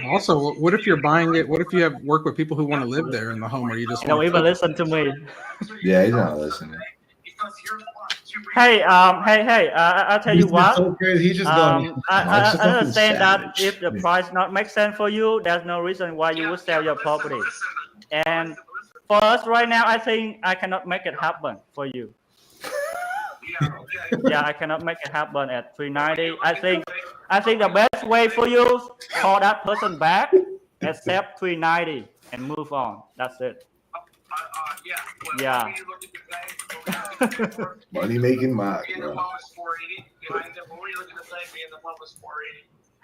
Also, what if you're buying it? What if you have work with people who want to live there in the home, or you just You don't want even listen to me. Yeah, he's not listening. Hey, I'll tell you He's just what. so crazy. He's just going. I He's a fucking understand that savage. if the price not make sense for you, there's no reason why you would sell your property. And for us right now, I think I cannot make it happen for you. Yeah, I cannot make it happen at 390. I think the best way for you, call that person back, accept 390, and move on. That's it. Yeah. Money making Mark, bro.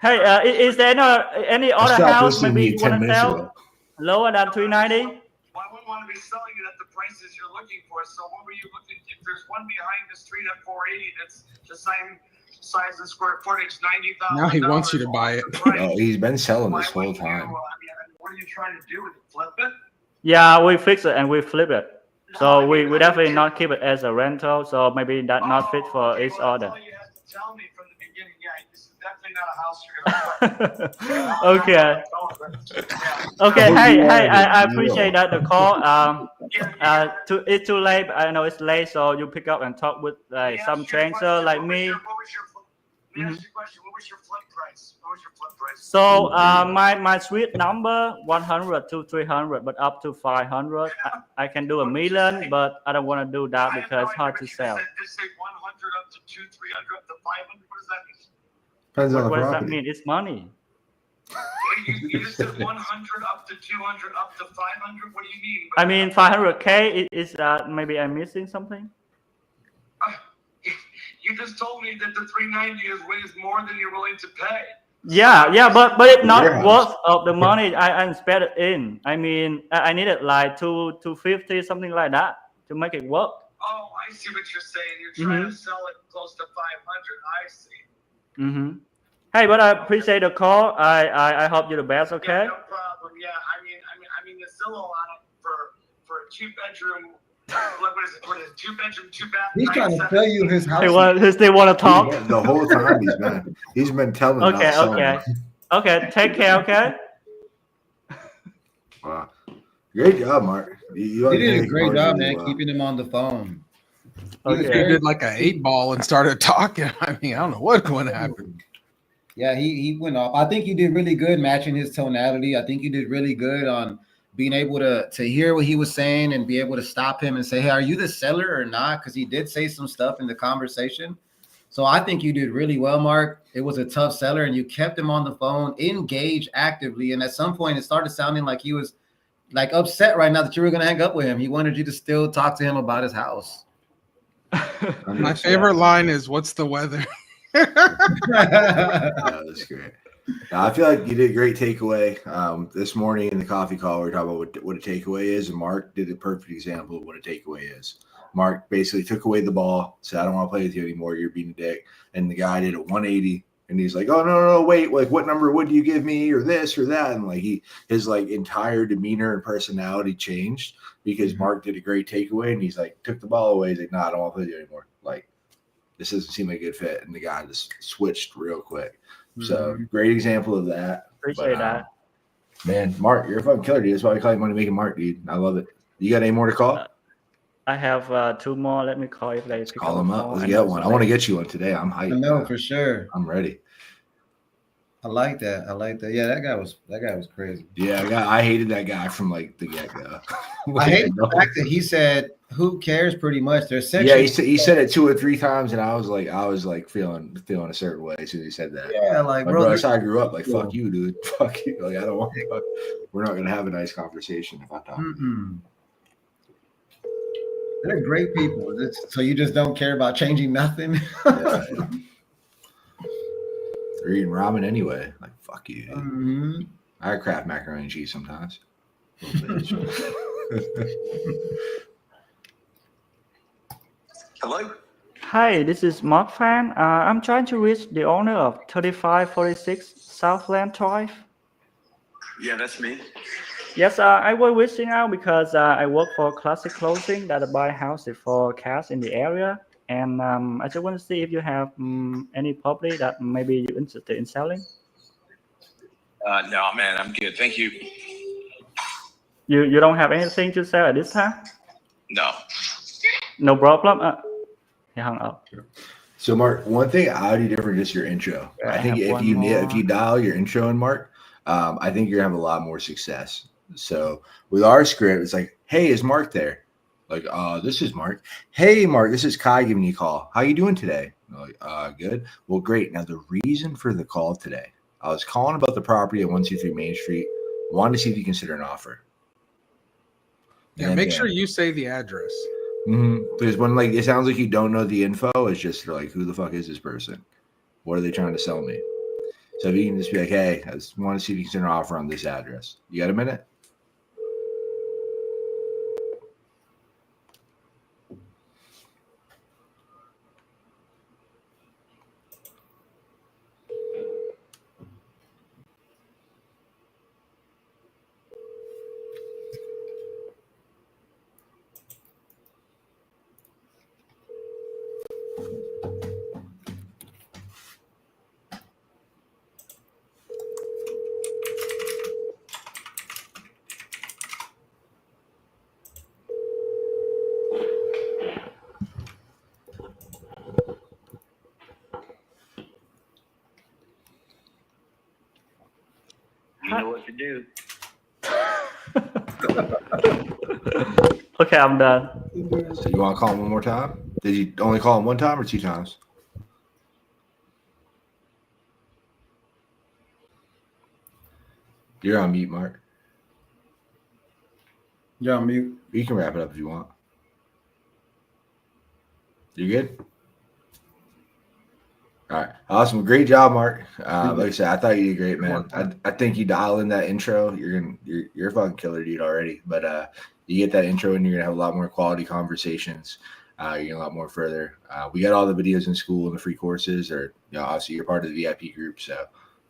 Hey, is there any I other stopped house listening to maybe you you 10 want to minutes sell ago. lower than 390? Well, I wouldn't want to be selling it at the prices you're looking for. So what were you looking? If there's one behind the street at 480, that's the same size and square footage, 90,000. Now he wants you to buy it. No, he's been selling this whole time. What are you trying to do with it? Flip it? Yeah, we fix it and we flip it. So we definitely not keep it as a rental. So maybe that not fit for each other. That's all you have to tell me from the beginning. Yeah, this is definitely not a house you're gonna Okay. Okay. Hey, I appreciate that the call. It's too late. I know it's late, so you pick up and talk with some stranger like me. Let me ask you a question. What was your flip price? So my suite number 100 to 300, but up to 500. I can do $1 million, but I don't want to do that because it's hard to sell. Just say 100 up to 200, 300 up to 500. What does that mean? Depends on the What does that property. mean? It's money. You just said 100 up to 200 up to 500. What do you mean? I mean 500K is maybe I'm missing something. You just told me that the 390 is more than you're willing to pay. Yeah, but it's not Yeah. worth of the money I spent it in. I mean, I needed like 250 something like that to make it work. Oh, I see what you're saying. You're trying to sell it close to 500. I see. Mm-hmm. Hey, but I appreciate the call. I hope you're the best. Okay. Yeah, no problem. Yeah, I mean, there's still a lot of for a 2-bedroom. What is it? What is it? 2-bedroom, 2-bath. He's trying to tell you his house. They want to talk. The whole time he's been telling us. Okay. Take care. Okay. Wow. Great job, Mark. You did a great job, man, keeping him on the phone. If you did like an 8-ball and started talking, I mean, I don't know what's going to happen. Yeah, he went off. I think you did really good matching his tonality. I think you did really good on being able to hear what he was saying and be able to stop him and say, hey, are you the seller or not? Because he did say some stuff in the conversation. So I think you did really well, Mark. It was a tough seller and you kept him on the phone, engaged actively. And at some point it started sounding like he was like upset right now that you were going to hang up with him. He wanted you to still talk to him about his house. My favorite line is, what's the weather? That's great. Now, I feel like you did a great takeaway. This morning in the coffee call, we were talking about what a takeaway is, and Mark did a perfect example of what a takeaway is. Mark basically took away the ball, said, I don't want to play with you anymore. You're being a dick. And the guy did a 180, and he's like, oh, no, wait. Like, what number would you give me, or this or that? And like his like entire demeanor and personality changed because Mark did a great takeaway, and he's like, took the ball away. He's like, nah, I don't want to play with you anymore. Like, this doesn't seem like a good fit. And the guy just switched real quick. So great example of that. Appreciate that. Man, Mark, you're a fucking killer, dude. That's why I call you Money Making Mark, dude. I love it. You got any more to call? I have 2 more. Let me call if they Call them up. Let's get one. I want to get you one today. I'm hyped. I know for sure. I'm ready. I like that. I like that. Yeah, that guy was crazy. Yeah, I hated that guy from like the get go. I hate the fact that he said, "Who cares?" Pretty much. There's section. Yeah, he said it 2 or 3 times, and I was like feeling a certain way as soon as he said that. Yeah, like bro, that's how I grew up. Like, Yeah. fuck you, dude. Fuck you. Like, I don't want. We're not gonna have a nice conversation if I talk. They're great people. So you just don't care about changing nothing. Yeah. They're eating ramen anyway. Like, fuck you. Dude. I craft macaroni and cheese sometimes. Hello? Hi, this is Mark Fan. I'm trying to reach the owner of 3546 Southland Drive. Yeah, that's me. Yes, I was reaching out because I work for Classic Closing that buy houses for cash in the area. And I just want to see if you have any property that maybe you're interested in selling. No, man, I'm good. Thank you. You don't have anything to sell at this time? No. No problem. He hung up. So, Mark, one thing I would do different is your intro. Yeah, I think if you dial your intro in, Mark, I think you're gonna have a lot more success. So with our script, it's like, hey, is Mark there? Like, this is Mark. Hey, Mark, this is Kai giving you a call. How you doing today? I'm like, good. Well, great. Now, the reason for the call today, I was calling about the property at 123 Main Street. Wanted to see if you consider an offer. Yeah, make sure you say the address. Because when like it sounds like you don't know the info, it's just like, who the fuck is this person? What are they trying to sell me? So if you can just be like, hey, I just want to see if you consider an offer on this address. You got a minute? You know what to do. Okay, I'm done. So you want to call him one more time? Did you only call him one time or 2 times? You're on mute, Mark. You're on mute. You can wrap it up if you want. You good? All right. Awesome. Great job, Mark. Like I said, I thought you did great, man. I think you dial in that intro. You're a fucking killer dude already. But you get that intro and you're gonna have a lot more quality conversations. You're gonna a lot more further. We got all the videos in school and the free courses, or obviously you're part of the VIP group. So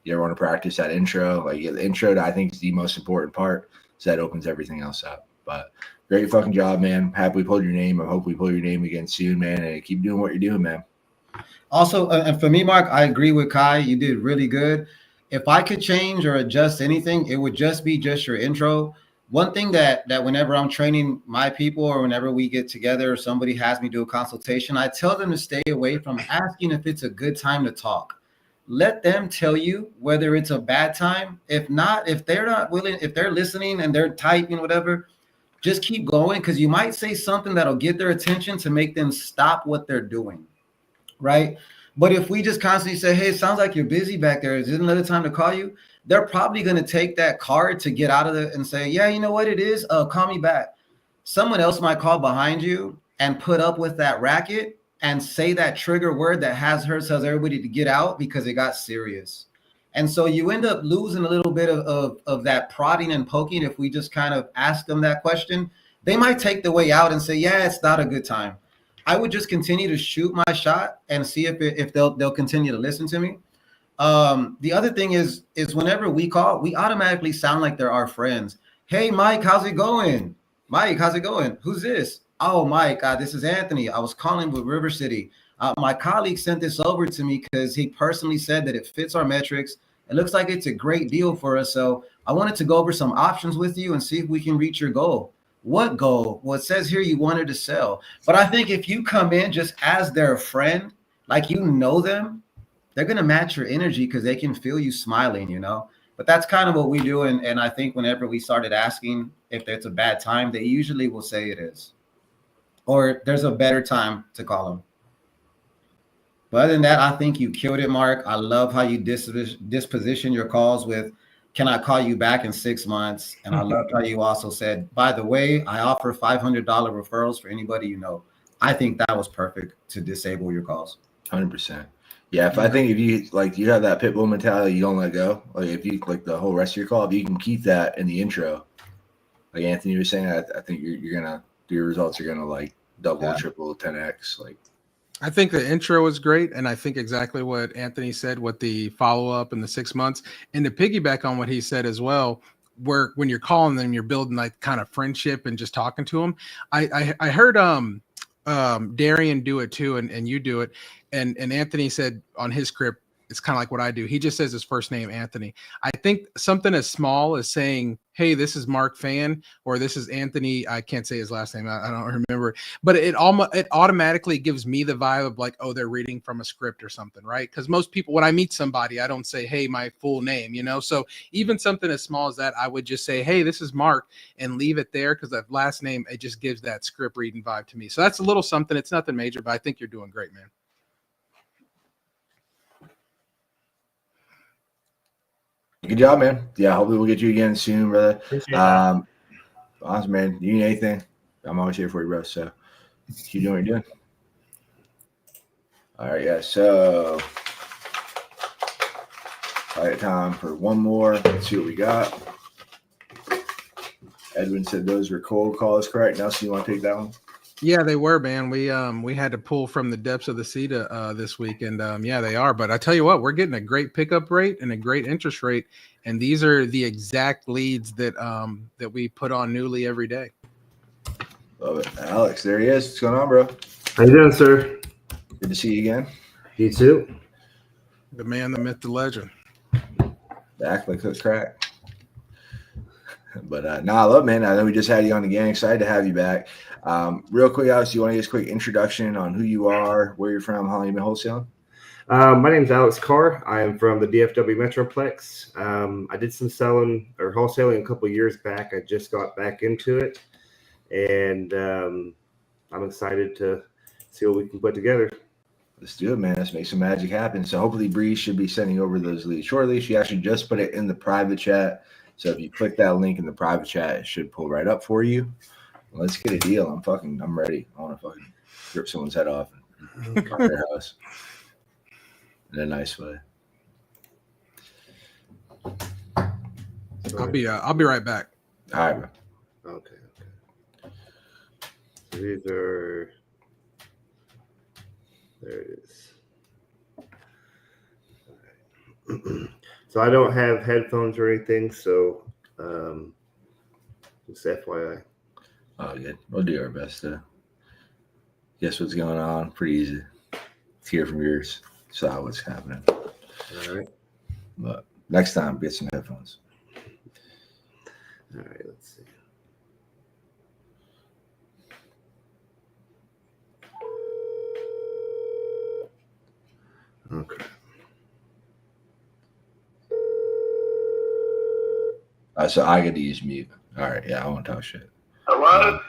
you ever want to practice that intro? Like the intro, I think is the most important part. So that opens everything else up. But great fucking job, man. Happy we pulled your name. I hope we pull your name again soon, man. And keep doing what you're doing, man. Also, and for me, Mark, I agree with Kai. You did really good. If I could change or adjust anything, it would just be your intro. One thing that whenever I'm training my people or whenever we get together or somebody has me do a consultation, I tell them to stay away from asking if it's a good time to talk. Let them tell you whether it's a bad time. If not, if they're not willing, if they're listening and they're typing, whatever, just keep going, because you might say something that'll get their attention to make them stop what they're doing. Right. But if we just constantly say, hey, it sounds like you're busy back there, is it another time to call you? They're probably going to take that card to get out of it and say, yeah, you know what it is? Call me back. Someone else might call behind you and put up with that racket and say that trigger word that tells everybody to get out because it got serious. And so you end up losing a little bit of that prodding and poking. If we just kind of ask them that question, they might take the way out and say, yeah, it's not a good time. I would just continue to shoot my shot and see if they'll continue to listen to me. The other thing is whenever we call, we automatically sound like they're our friends. Hey, Mike, how's it going? Mike, how's it going? Who's this? Oh, Mike, this is Anthony. I was calling with River City. My colleague sent this over to me because he personally said that it fits our metrics. It looks like it's a great deal for us. So I wanted to go over some options with you and see if we can reach your goal. What goal? Well, it says here you wanted to sell. But I think if you come in just as their friend, like you know them, they're going to match your energy because they can feel you smiling, you know. But that's kind of what we do. And I think whenever we started asking if it's a bad time, they usually will say it is. Or there's a better time to call them. But other than that, I think you killed it, Mark. I love how you disposition your calls with, can I call you back in 6 months? And I loved how you also said, by the way, I offer $500 referrals for anybody you know. I think that was perfect to disable your calls. 100%. Yeah, I think if you like, you have that pit bull mentality, you don't let go. Like if you like the whole rest of your call, if you can keep that in the intro, like Anthony was saying, I think you're gonna your results are gonna like double, triple, 10x. Like I think the intro was great, and I think exactly what Anthony said with the follow up in the 6 months, and to piggyback on what he said as well. Where when you're calling them, you're building like kind of friendship and just talking to them. I heard Darian do it too, and you do it. And Anthony said on his script, it's kind of like what I do. He just says his first name, Anthony. I think something as small as saying, hey, this is Mark Fan, or this is Anthony. I can't say his last name. I don't remember. But it automatically gives me the vibe of like, oh, they're reading from a script or something, right? Because most people, when I meet somebody, I don't say, hey, my full name, you know? So even something as small as that, I would just say, hey, this is Mark, and leave it there, because that last name, it just gives that script reading vibe to me. So that's a little something. It's nothing major, but I think you're doing great, man. good job, man. Yeah, hopefully we'll get you again soon, brother. Appreciate that. Awesome, man. You need anything? I'm always here for you, bro. So keep doing what you're doing. All right, yeah. So all right, time for one more. Let's see what we got. Edwin said those were cold calls, correct? Nelson, you want to take that one? Yeah, they were, man. We had to pull from the depths of the sea this week, and yeah, they are. But I tell you what, we're getting a great pickup rate and a great interest rate, and these are the exact leads that that we put on newly every day. Love it, Alex. There he is. What's going on, bro? How you doing, sir? Good to see you again. You too. The man, the myth, the legend. Back like it's crack. But I love, man. I know we just had you on again. Excited to have you back. Real quick, Alex, do you want to give us a quick introduction on who you are, where you're from, how long you've been wholesaling? My name is Alex Carr. I am from the DFW Metroplex. I did some selling or wholesaling a couple of years back. I just got back into it, and I'm excited to see what we can put together. Let's do it, man. Let's make some magic happen. So hopefully Bree should be sending over those leads shortly. She actually just put it in the private chat. So if you click that link in the private chat, it should pull right up for you. Let's get a deal. I'm ready. I want to fucking rip someone's head off and burn their house in a nice way. I'll be right back. All right, bro. Okay. So these are. There it is. So I don't have headphones or anything, so just FYI. Oh, good. We'll do our best to guess what's going on. Pretty easy to hear from your side what's happening. All right. But next time, get some headphones. All right, let's see. Okay. So I get to use mute. All right. Yeah, I won't talk shit. Hello?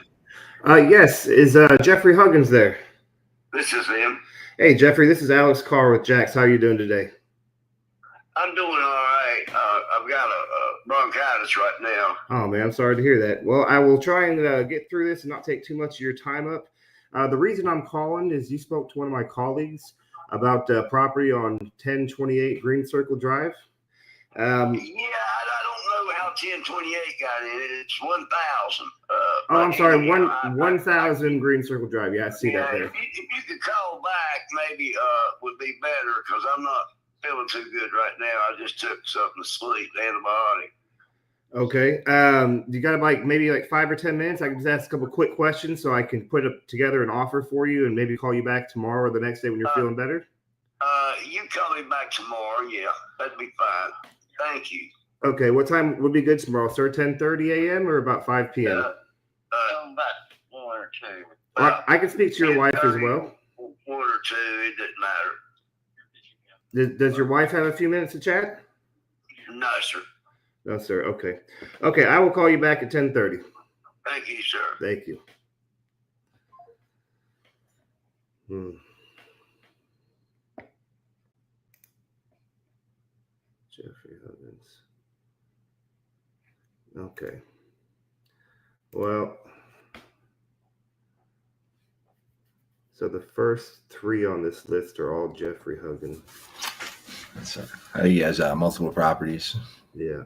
Yes. Is Jeffrey Huggins there? This is him. Hey, Jeffrey, this is Alex Carr with Jax. How are you doing today? I'm doing all right. I've got a bronchitis right now. Oh, man, I'm sorry to hear that. Well, I will try and get through this and not take too much of your time up. The reason I'm calling is you spoke to one of my colleagues about property on 1028 Green Circle Drive. Yeah, I don't know how 1028 got in. It's 1,000. I'm sorry, 1,000 Green Circle Drive. Yeah, I see that there. If you could call back, maybe would be better because I'm not feeling too good right now. I just took something to sleep, antibiotic. Okay. You got maybe 5 or 10 minutes? I can just ask a couple quick questions so I can put together an offer for you and maybe call you back tomorrow or the next day when you're feeling better. You call me back tomorrow. Yeah, that'd be fine. Thank you. Okay. What time would be good tomorrow, sir? 10:30 a.m. or about 5 p.m.? About 1 or 2. I can speak to your wife as well. 1 or 2. It doesn't matter. Does your wife have a few minutes to chat? No, sir. No, sir. Okay. Okay, I will call you back at 10:30. Thank you, sir. Thank you. Jeffrey Huggins. Okay. Well, so the first 3 on this list are all Jeffrey Huggins. That's he has multiple properties. Yeah.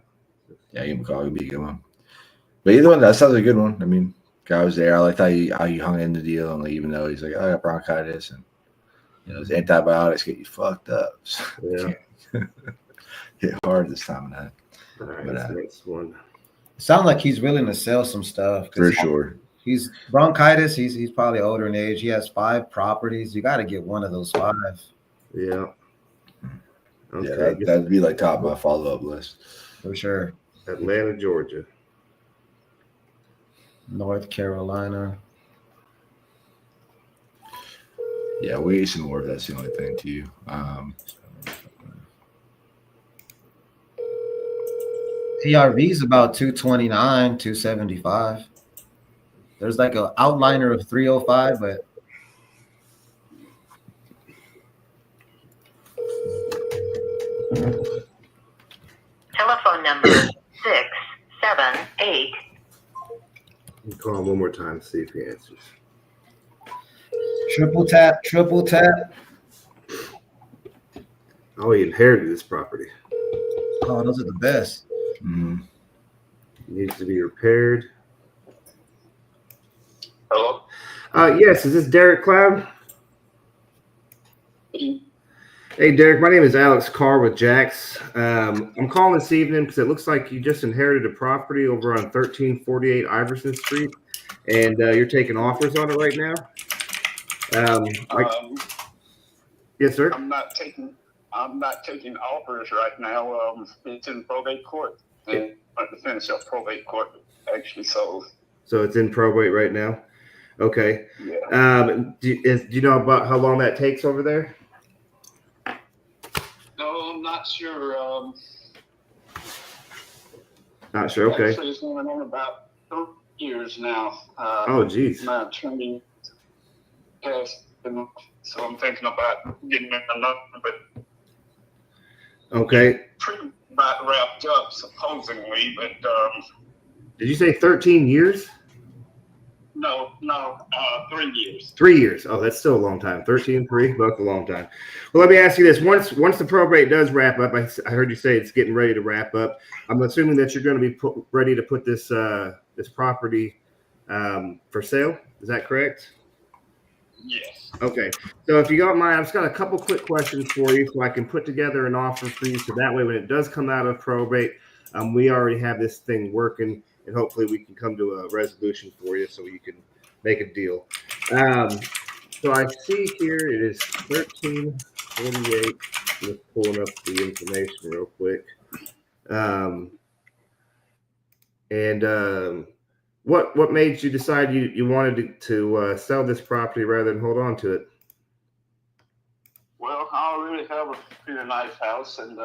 Yeah, you can call. It'd be a good one. But either one, that sounds like a good one. I mean, guy was there. I liked how you hung in the deal, and like, even though he's like, I got bronchitis, and those antibiotics get you fucked up. So Yeah. hit hard this time of night. All right, But, next one. Sounds like he's willing to sell some stuff. For sure. He's bronchitis. He's probably older in age. He has 5 properties. You got to get one of those 5. Yeah. Okay. Yeah, that'd be like top of my follow-up list. For sure. Atlanta, Georgia. North Carolina. Yeah, way some more. That's the only thing too. TRV is about 229, 275. There's like an outliner of 305, but telephone number 678. You call him one more time, see if he answers. triple tap. Oh, he inherited this property. Oh, those are the best. Mm-hmm. Needs to be repaired. Hello? Yes, is this Derek Cloud? Hey, Derek, my name is Alex Carr with Jax. I'm calling this evening because it looks like you just inherited a property over on 1348 Iverson Street, and you're taking offers on it right now. Yes, sir. I'm not taking offers right now. It's in probate court, and I'm to finish up probate court actually sold. So it's in probate right now. Okay. Yeah. Do you know about how long that takes over there? No, I'm not sure. Not sure. Okay. Actually, it's going on about 3 years now. Oh, geez. My attorney passed, so I'm thinking about getting another, but Okay. pretty about wrapped up supposedly. But Did you say 13 years? no, 3 years. 3 years. Oh, that's still a long time. 13, 3, both a long time. Well, let me ask you this. Once the probate does wrap up, I heard you say it's getting ready to wrap up. I'm assuming that you're going to be ready to put this this property for sale. Is that correct? Yes. Okay. So if you don't mind, I've just got a couple quick questions for you so I can put together an offer for you. So that way, when it does come out of probate, we already have this thing working, and hopefully we can come to a resolution for you so you can make a deal. So I see here it is 1348. Just pulling up the information real quick. What made you decide you wanted to sell this property rather than hold on to it? Well, I already have a pretty nice house, and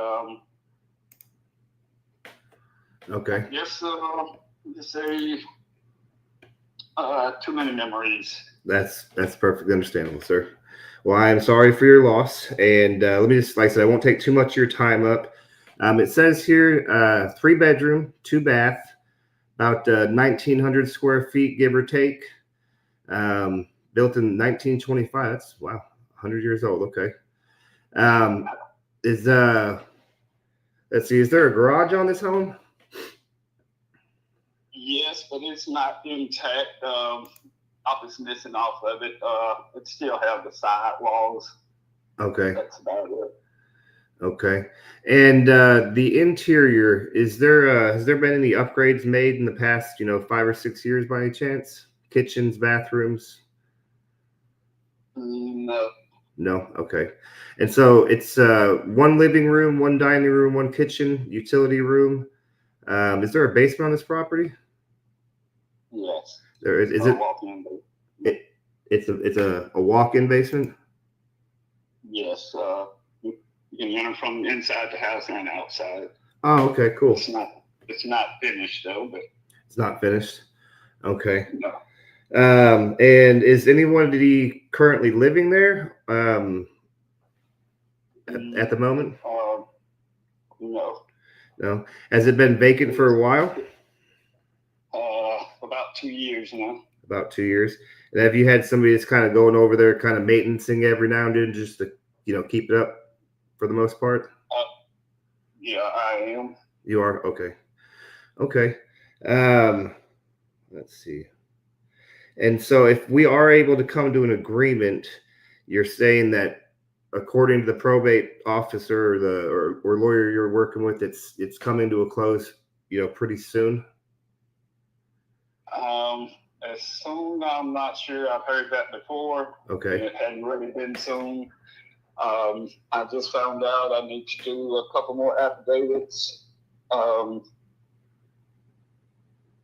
Okay. just say too many memories. That's perfectly understandable, sir. Well, I am sorry for your loss, and let me just, like I said, I won't take too much of your time up. It says here 3-bedroom, 2-bath, about 1,900 square feet, give or take. Built in 1925. That's 100 years old. Okay. Let's see, is there a garage on this home? Yes, but it's not intact. Office missing off of it. It still have the side walls. Okay. That's about it. Okay. And the interior, has there been any upgrades made in the past, 5 or 6 years by any chance? Kitchens, bathrooms? No. No. Okay. And so it's 1 living room, 1 dining room, 1 kitchen, utility room. Is there a basement on this property? Yes. There is. Is it? It's a walk-in basement. Yes. You you know, from inside the house and outside. Oh, okay, cool. It's not finished though, but It's not finished. Okay. no. And is anybody currently living there at the moment? No. No. Has it been vacant for a while? About 2 years now. About 2 years. And have you had somebody that's kind of going over there, kind of maintaining every now and then, just to, you know, keep it up for the most part? Yeah, I am. You are? Okay. Okay. Let's see. And so if we are able to come to an agreement, you're saying that according to the probate officer or lawyer you're working with, it's coming to a close, you know, pretty soon? As soon, I'm not sure. I've heard that before. Okay. It hadn't really been soon. I just found out I need to do a couple more affidavits. Other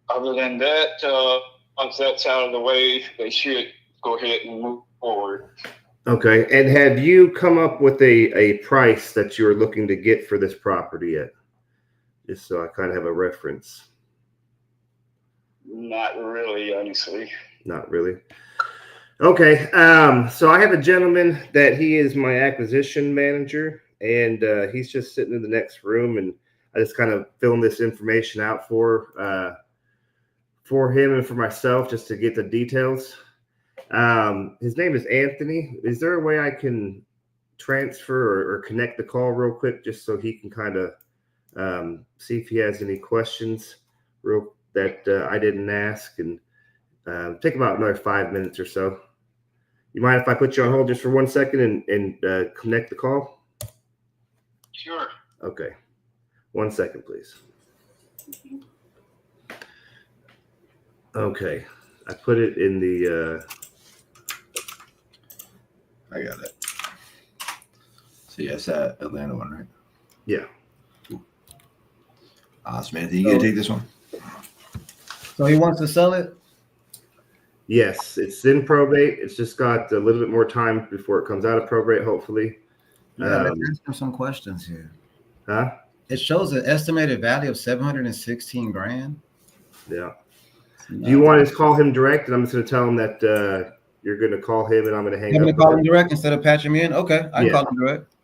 than that, once that's out of the way, they should go ahead and move forward. Okay. And have you come up with a price that you're looking to get for this property yet? Just so I kind of have a reference. Not really, honestly. Not really. Okay. So I have a gentleman that he is my acquisition manager, and he's just sitting in the next room, and I just kind of filling this information out for him and for myself just to get the details. His name is Anthony. Is there a way I can transfer or connect the call real quick just so he can kind of see if he has any questions that I didn't ask, and take about another 5 minutes or so. You mind if I put you on hold just for 1 second and connect the call? Sure. Okay. 1 second, please. Okay. I put it in the... I got it. So yes, that Atlanta one, right? Yeah. Cool. Samantha, you gonna take this one? So he wants to sell it? Yes, it's in probate. It's just got a little bit more time before it comes out of probate, hopefully. Yeah, let's ask him some questions here. Huh? It shows an estimated value of 716 grand. Yeah. Do you want to call him direct? And I'm just going to tell him that you're going to call him, and I'm going to hang up. I'm going to call him direct instead of patching me in? Okay, I can call him direct.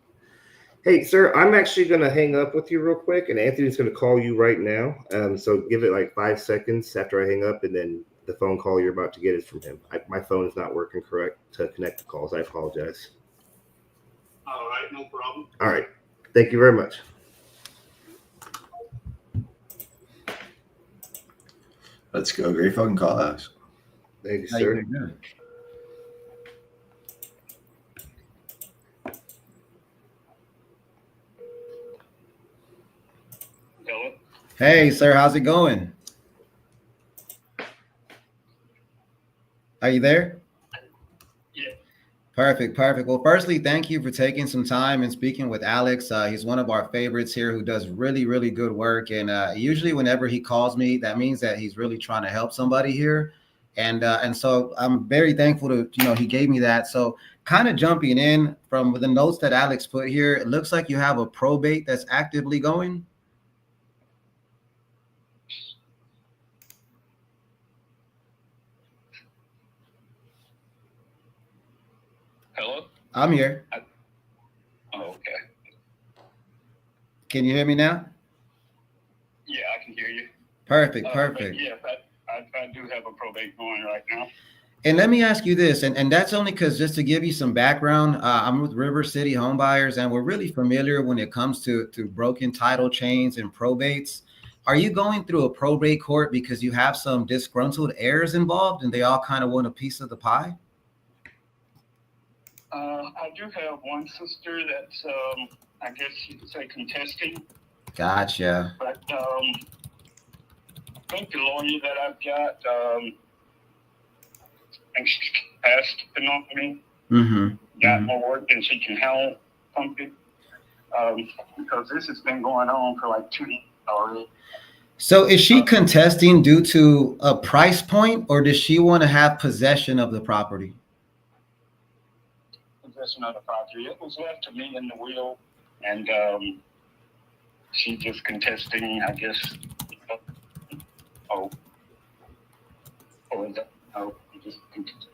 Hey, sir, I'm actually going to hang up with you real quick, and Anthony's going to call you right now. So give it like 5 seconds after I hang up, and then the phone call you're about to get is from him. My phone is not working correct to connect the calls. I apologize. All right, no problem. All right. Thank you very much. Let's go. Great fucking call, Alex. Thank you, sir. Hello. Hey, sir, how's it going? Are you there? Yeah. Perfect. Well, firstly, thank you for taking some time and speaking with Alex. He's one of our favorites here who does really, really good work. And usually whenever he calls me, that means that he's really trying to help somebody here. And so I'm very thankful to, he gave me that. So kind of jumping in from the notes that Alex put here, it looks like you have a probate that's actively going. Hello? I'm here. Oh, okay. Can you hear me now? Yeah, I can hear you. Perfect. Yes, I do have a probate going right now. And let me ask you this, and that's only because just to give you some background, I'm with River City Home Buyers, and we're really familiar when it comes to broken title chains and probates. Are you going through a probate court because you have some disgruntled heirs involved and they all kind of want a piece of the pie? I do have one sister that's, I guess you could say, contesting. Gotcha. But I think the lawyer that I've got, and she's passed it on me. Got more work than she can handle something. Because this has been going on for like 2 years already. So is she contesting due to a price point, or does she want to have possession of the property? Possession of the property. It was left to me in the will. and she's just contesting, I guess. Just contesting.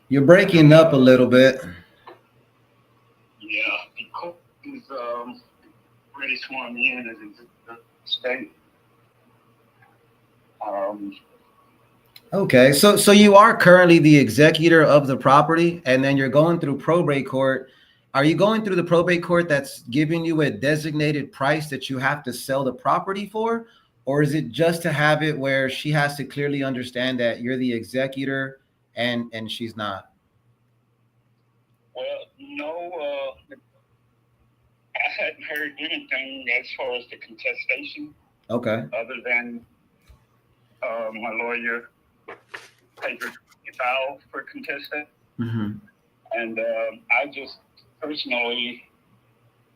You're breaking up a little bit. Yeah, the court is ready to sworn me in as a state. Okay, so you are currently the executor of the property, and then you're going through probate court. Are you going through the probate court that's giving you a designated price that you have to sell the property for? Or is it just to have it where she has to clearly understand that you're the executor and she's not? Well, no, I hadn't heard anything as far as the contestation. Okay. Other than my lawyer paper filed for contestant. Mm-hmm. And I just personally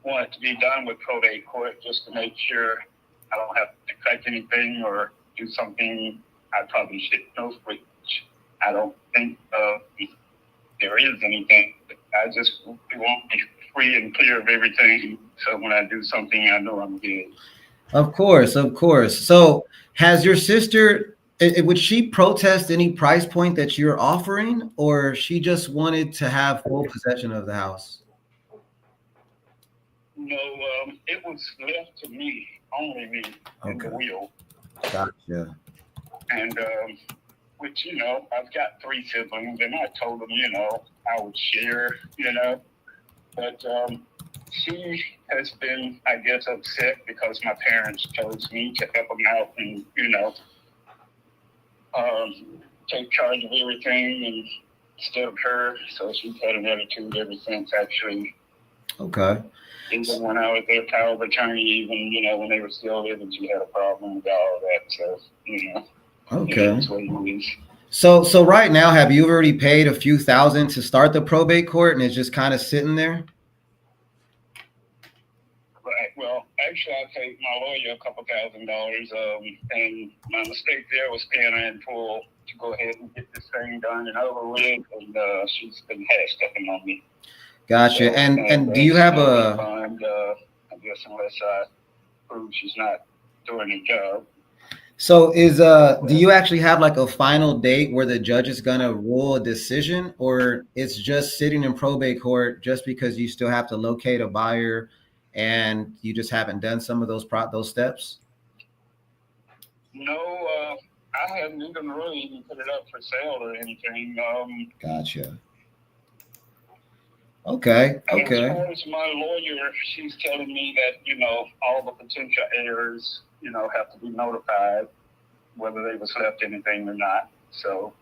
want it to be done with probate court just to make sure I don't have to correct anything or do something I probably shouldn't know, which I don't think there is anything. I just want to be free and clear of everything. So when I do something, I know I'm good. Of course, of course. So has your sister, would she protest any price point that you're offering, or she just wanted to have full possession of the house? No, it was left to me, only me, in the will. Gotcha. And which, you know, I've got 3 siblings, and I told them, you know, I would share, you know. But she has been, I guess, upset because my parents chose me to help them out and, you know, take charge of everything and instead of her. So she's had an attitude ever since, actually. Okay. Even when I was their power of attorney, even, you know, when they were still living, she had a problem with all of that. So, you know. Okay. That's what it is. So right now, have you already paid a few thousand to start the probate court and it's just kind of sitting there? Right. Well, actually, I paid my lawyer a couple $1,000, and my mistake there was paying her in full to go ahead and get this thing done and over with. And she's been stepping on me. Gotcha. So, and do you have a? Refund, I guess unless I prove she's not doing the job. So do you actually have like a final date where the judge is gonna rule a decision, or it's just sitting in probate court just because you still have to locate a buyer and you just haven't done some of those steps? No, I haven't even put it up for sale or anything. Gotcha. Okay. As far as my lawyer, she's telling me that, you know, all the potential heirs, you know, have to be notified whether they was left anything or not. So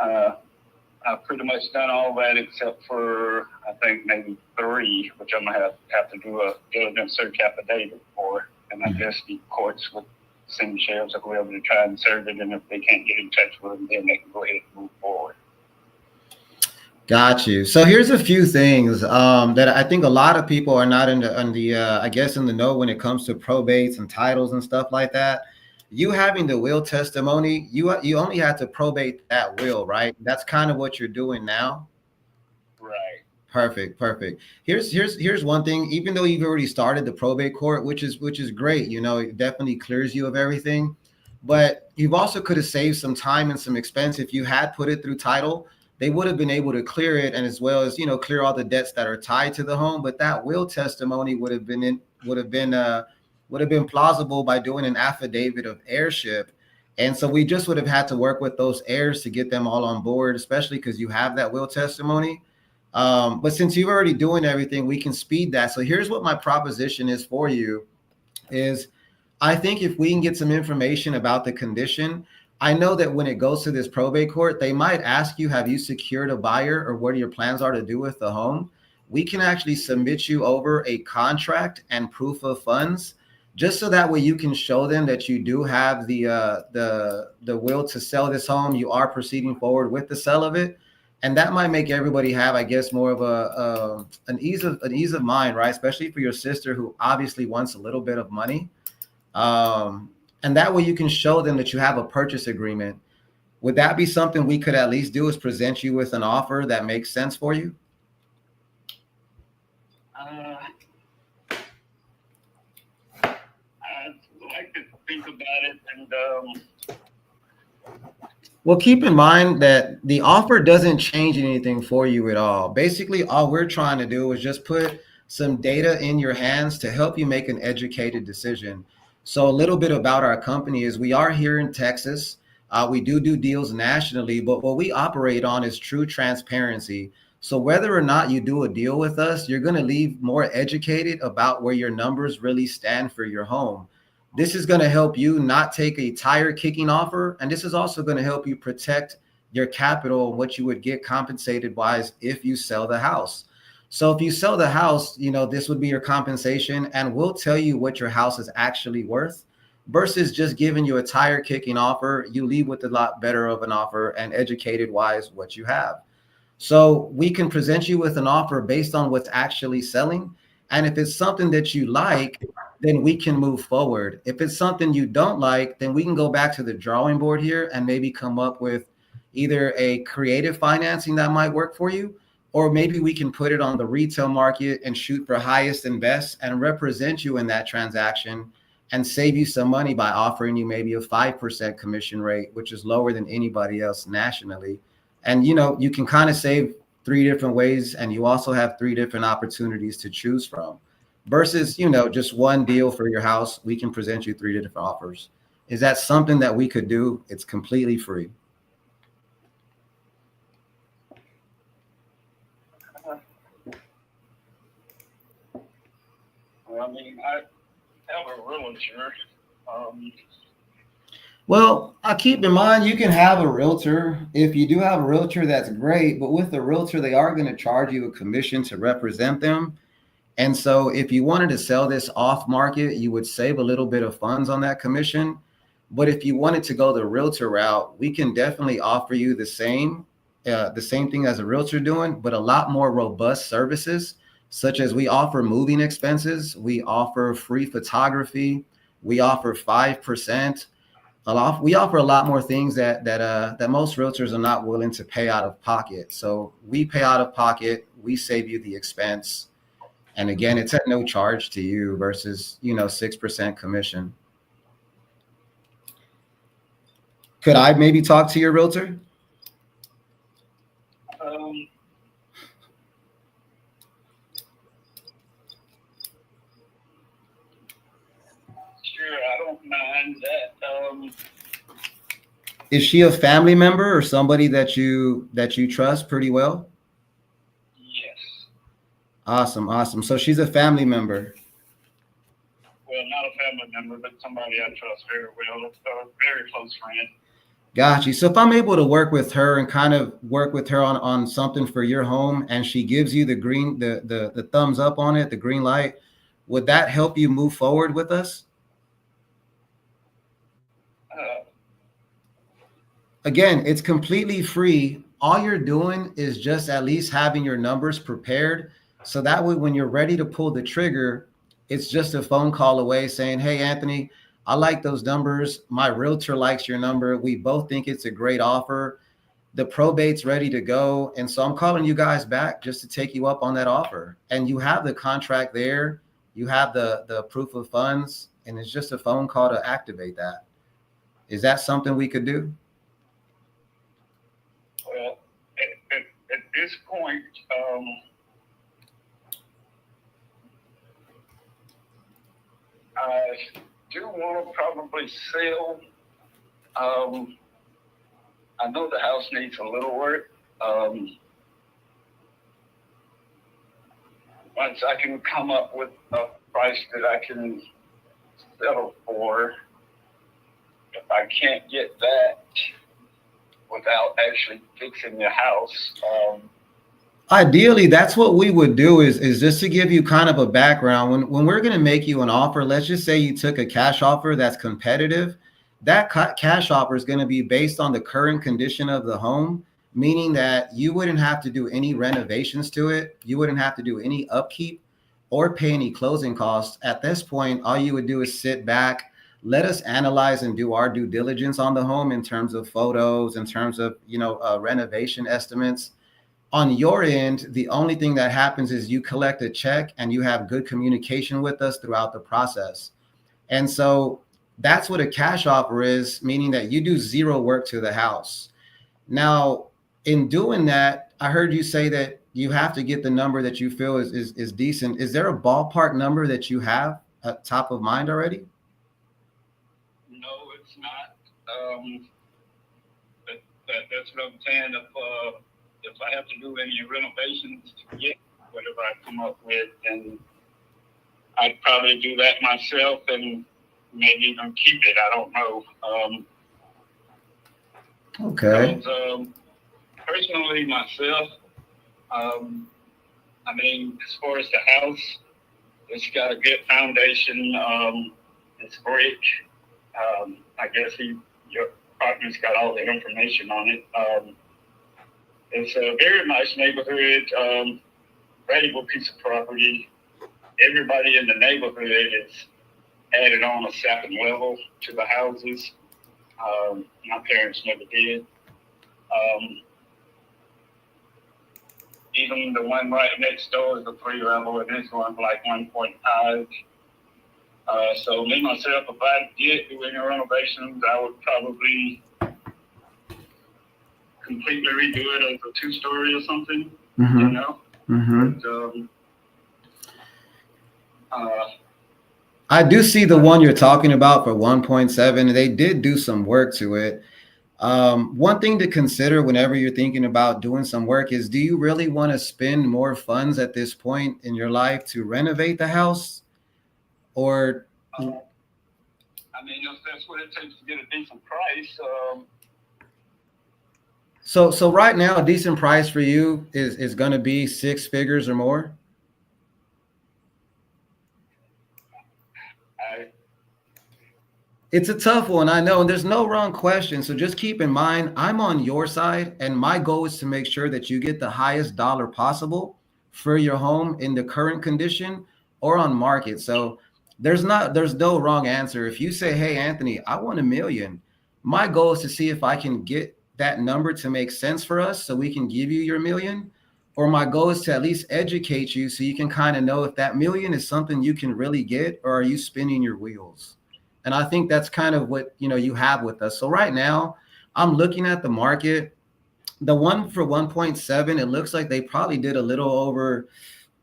I've pretty much done all that except for, I think, maybe 3, which I'm going to have to do a diligence search affidavit for. And I guess the courts will send the sheriffs or whoever to try and serve it. And if they can't get in touch with them, then they can go ahead and move forward. Got you. So here's a few things that I think a lot of people are not in the I guess in the know when it comes to probates and titles and stuff like that. You having the will testimony, you only had to probate that will, right? That's kind of what you're doing now. Right. Perfect. Here's one thing. Even though you've already started the probate court, which is great, you know, it definitely clears you of everything. But you've also could have saved some time and some expense if you had put it through title. They would have been able to clear it, and as well as, you know, clear all the debts that are tied to the home. But that will testimony would have been plausible by doing an affidavit of heirship. And so we just would have had to work with those heirs to get them all on board, especially because you have that will testimony. But since you're already doing everything, we can speed that. So here's what my proposition is for you is I think if we can get some information about the condition, I know that when it goes to this probate court, they might ask you, have you secured a buyer or what your plans are to do with the home? We can actually submit you over a contract and proof of funds, just so that way you can show them that you do have the will to sell this home. You are proceeding forward with the sale of it. And that might make everybody have, I guess, more of an ease of mind, right? Especially for your sister, who obviously wants a little bit of money. And that way you can show them that you have a purchase agreement. Would that be something we could at least do, is present you with an offer that makes sense for you? I'd like to think about it, and Well, keep in mind that the offer doesn't change anything for you at all. Basically, all we're trying to do is just put some data in your hands to help you make an educated decision. So a little bit about our company is we are here in Texas. We do deals nationally, but what we operate on is true transparency. So whether or not you do a deal with us, you're going to leave more educated about where your numbers really stand for your home. This is going to help you not take a tire kicking offer. And this is also going to help you protect your capital, what you would get compensated wise if you sell the house. So if you sell the house, this would be your compensation, and we'll tell you what your house is actually worth versus just giving you a tire kicking offer. You leave with a lot better of an offer and educated wise what you have. So we can present you with an offer based on what's actually selling. And if it's something that you like, then we can move forward. If it's something you don't like, then we can go back to the drawing board here and maybe come up with either a creative financing that might work for you, or maybe we can put it on the retail market and shoot for highest and best and represent you in that transaction and save you some money by offering you maybe a 5% commission rate, which is lower than anybody else nationally. And, you can kind of save 3 different ways, and you also have 3 different opportunities to choose from versus, just one deal for your house. We can present you 3 different offers. Is that something that we could do? It's completely free. I mean, I have a realtor. Well, I keep in mind you can have a realtor. If you do have a realtor, that's great. But with the realtor, they are going to charge you a commission to represent them. And so if you wanted to sell this off market, you would save a little bit of funds on that commission. But if you wanted to go the realtor route, we can definitely offer you the same thing as a realtor doing, but a lot more robust services, such as we offer moving expenses. We offer free photography. We offer 5%. We offer a lot more things that most realtors are not willing to pay out of pocket. So we pay out of pocket. We save you the expense. And again, it's at no charge to you versus, 6% commission. Could I maybe talk to your realtor? Sure, I don't mind that. Is she a family member or somebody that you trust pretty well? Yes. Awesome. So she's a family member. Well, not a family member, but somebody I trust very well. A very close friend. Got you. So if I'm able to work with her and kind of work with her on something for your home, and she gives you the thumbs up on it, the green light, would that help you move forward with us? Again, it's completely free. All you're doing is just at least having your numbers prepared. So that way, when you're ready to pull the trigger, it's just a phone call away saying, hey, Anthony, I like those numbers. My realtor likes your number. We both think it's a great offer. The probate's ready to go. And so I'm calling you guys back just to take you up on that offer. And you have the contract there. You have the proof of funds, and it's just a phone call to activate that. Is that something we could do? Well, at this point, I do want to probably sell. I know the house needs a little work. Once I can come up with a price that I can settle for, if I can't get that without actually fixing the house. Ideally, that's what we would do is just to give you kind of a background. When we're going to make you an offer, let's just say you took a cash offer that's competitive. That cash offer is going to be based on the current condition of the home, meaning that you wouldn't have to do any renovations to it. You wouldn't have to do any upkeep or pay any closing costs. At this point, all you would do is sit back, let us analyze and do our due diligence on the home in terms of photos, in terms of, renovation estimates. On your end, the only thing that happens is you collect a check and you have good communication with us throughout the process. And so that's what a cash offer is, meaning that you do zero work to the house. Now, in doing that, I heard you say that you have to get the number that you feel is decent. Is there a ballpark number that you have at top of mind already? No, it's not. That's what I'm saying. If I have to do any renovations to get whatever I come up with, then I'd probably do that myself and maybe even keep it. I don't know. Okay. Because, personally, myself, I mean, as far as the house, it's got a good foundation. It's brick. I guess your partner's got all the information on it. It's a very nice neighborhood, valuable piece of property. Everybody in the neighborhood is added on a second level to the houses. My parents never did. Even the one right next door is a 3-level, and it's going for like 1.5. So me, myself, if I did do any renovations, I would probably completely redo it as a 2-story or something, you know? But, I do see the one you're talking about for 1.7. They did do some work to it. One thing to consider whenever you're thinking about doing some work is, do you really want to spend more funds at this point in your life to renovate the house? Or I mean, if that's what it takes to get a decent price. so right now, a decent price for you is going to be 6 figures or more. It's a tough one, I know, and there's no wrong question. So just keep in mind, I'm on your side, and my goal is to make sure that you get the highest dollar possible for your home in the current condition or on market. So there's no wrong answer. If you say, hey, Anthony, I want $1 million, my goal is to see if I can get that number to make sense for us so we can give you your $1 million. Or my goal is to at least educate you so you can kind of know if that $1 million is something you can really get, or are you spinning your wheels? And I think that's kind of what, you have with us. So right now I'm looking at the market, the one for 1.7, it looks like they probably did a little over,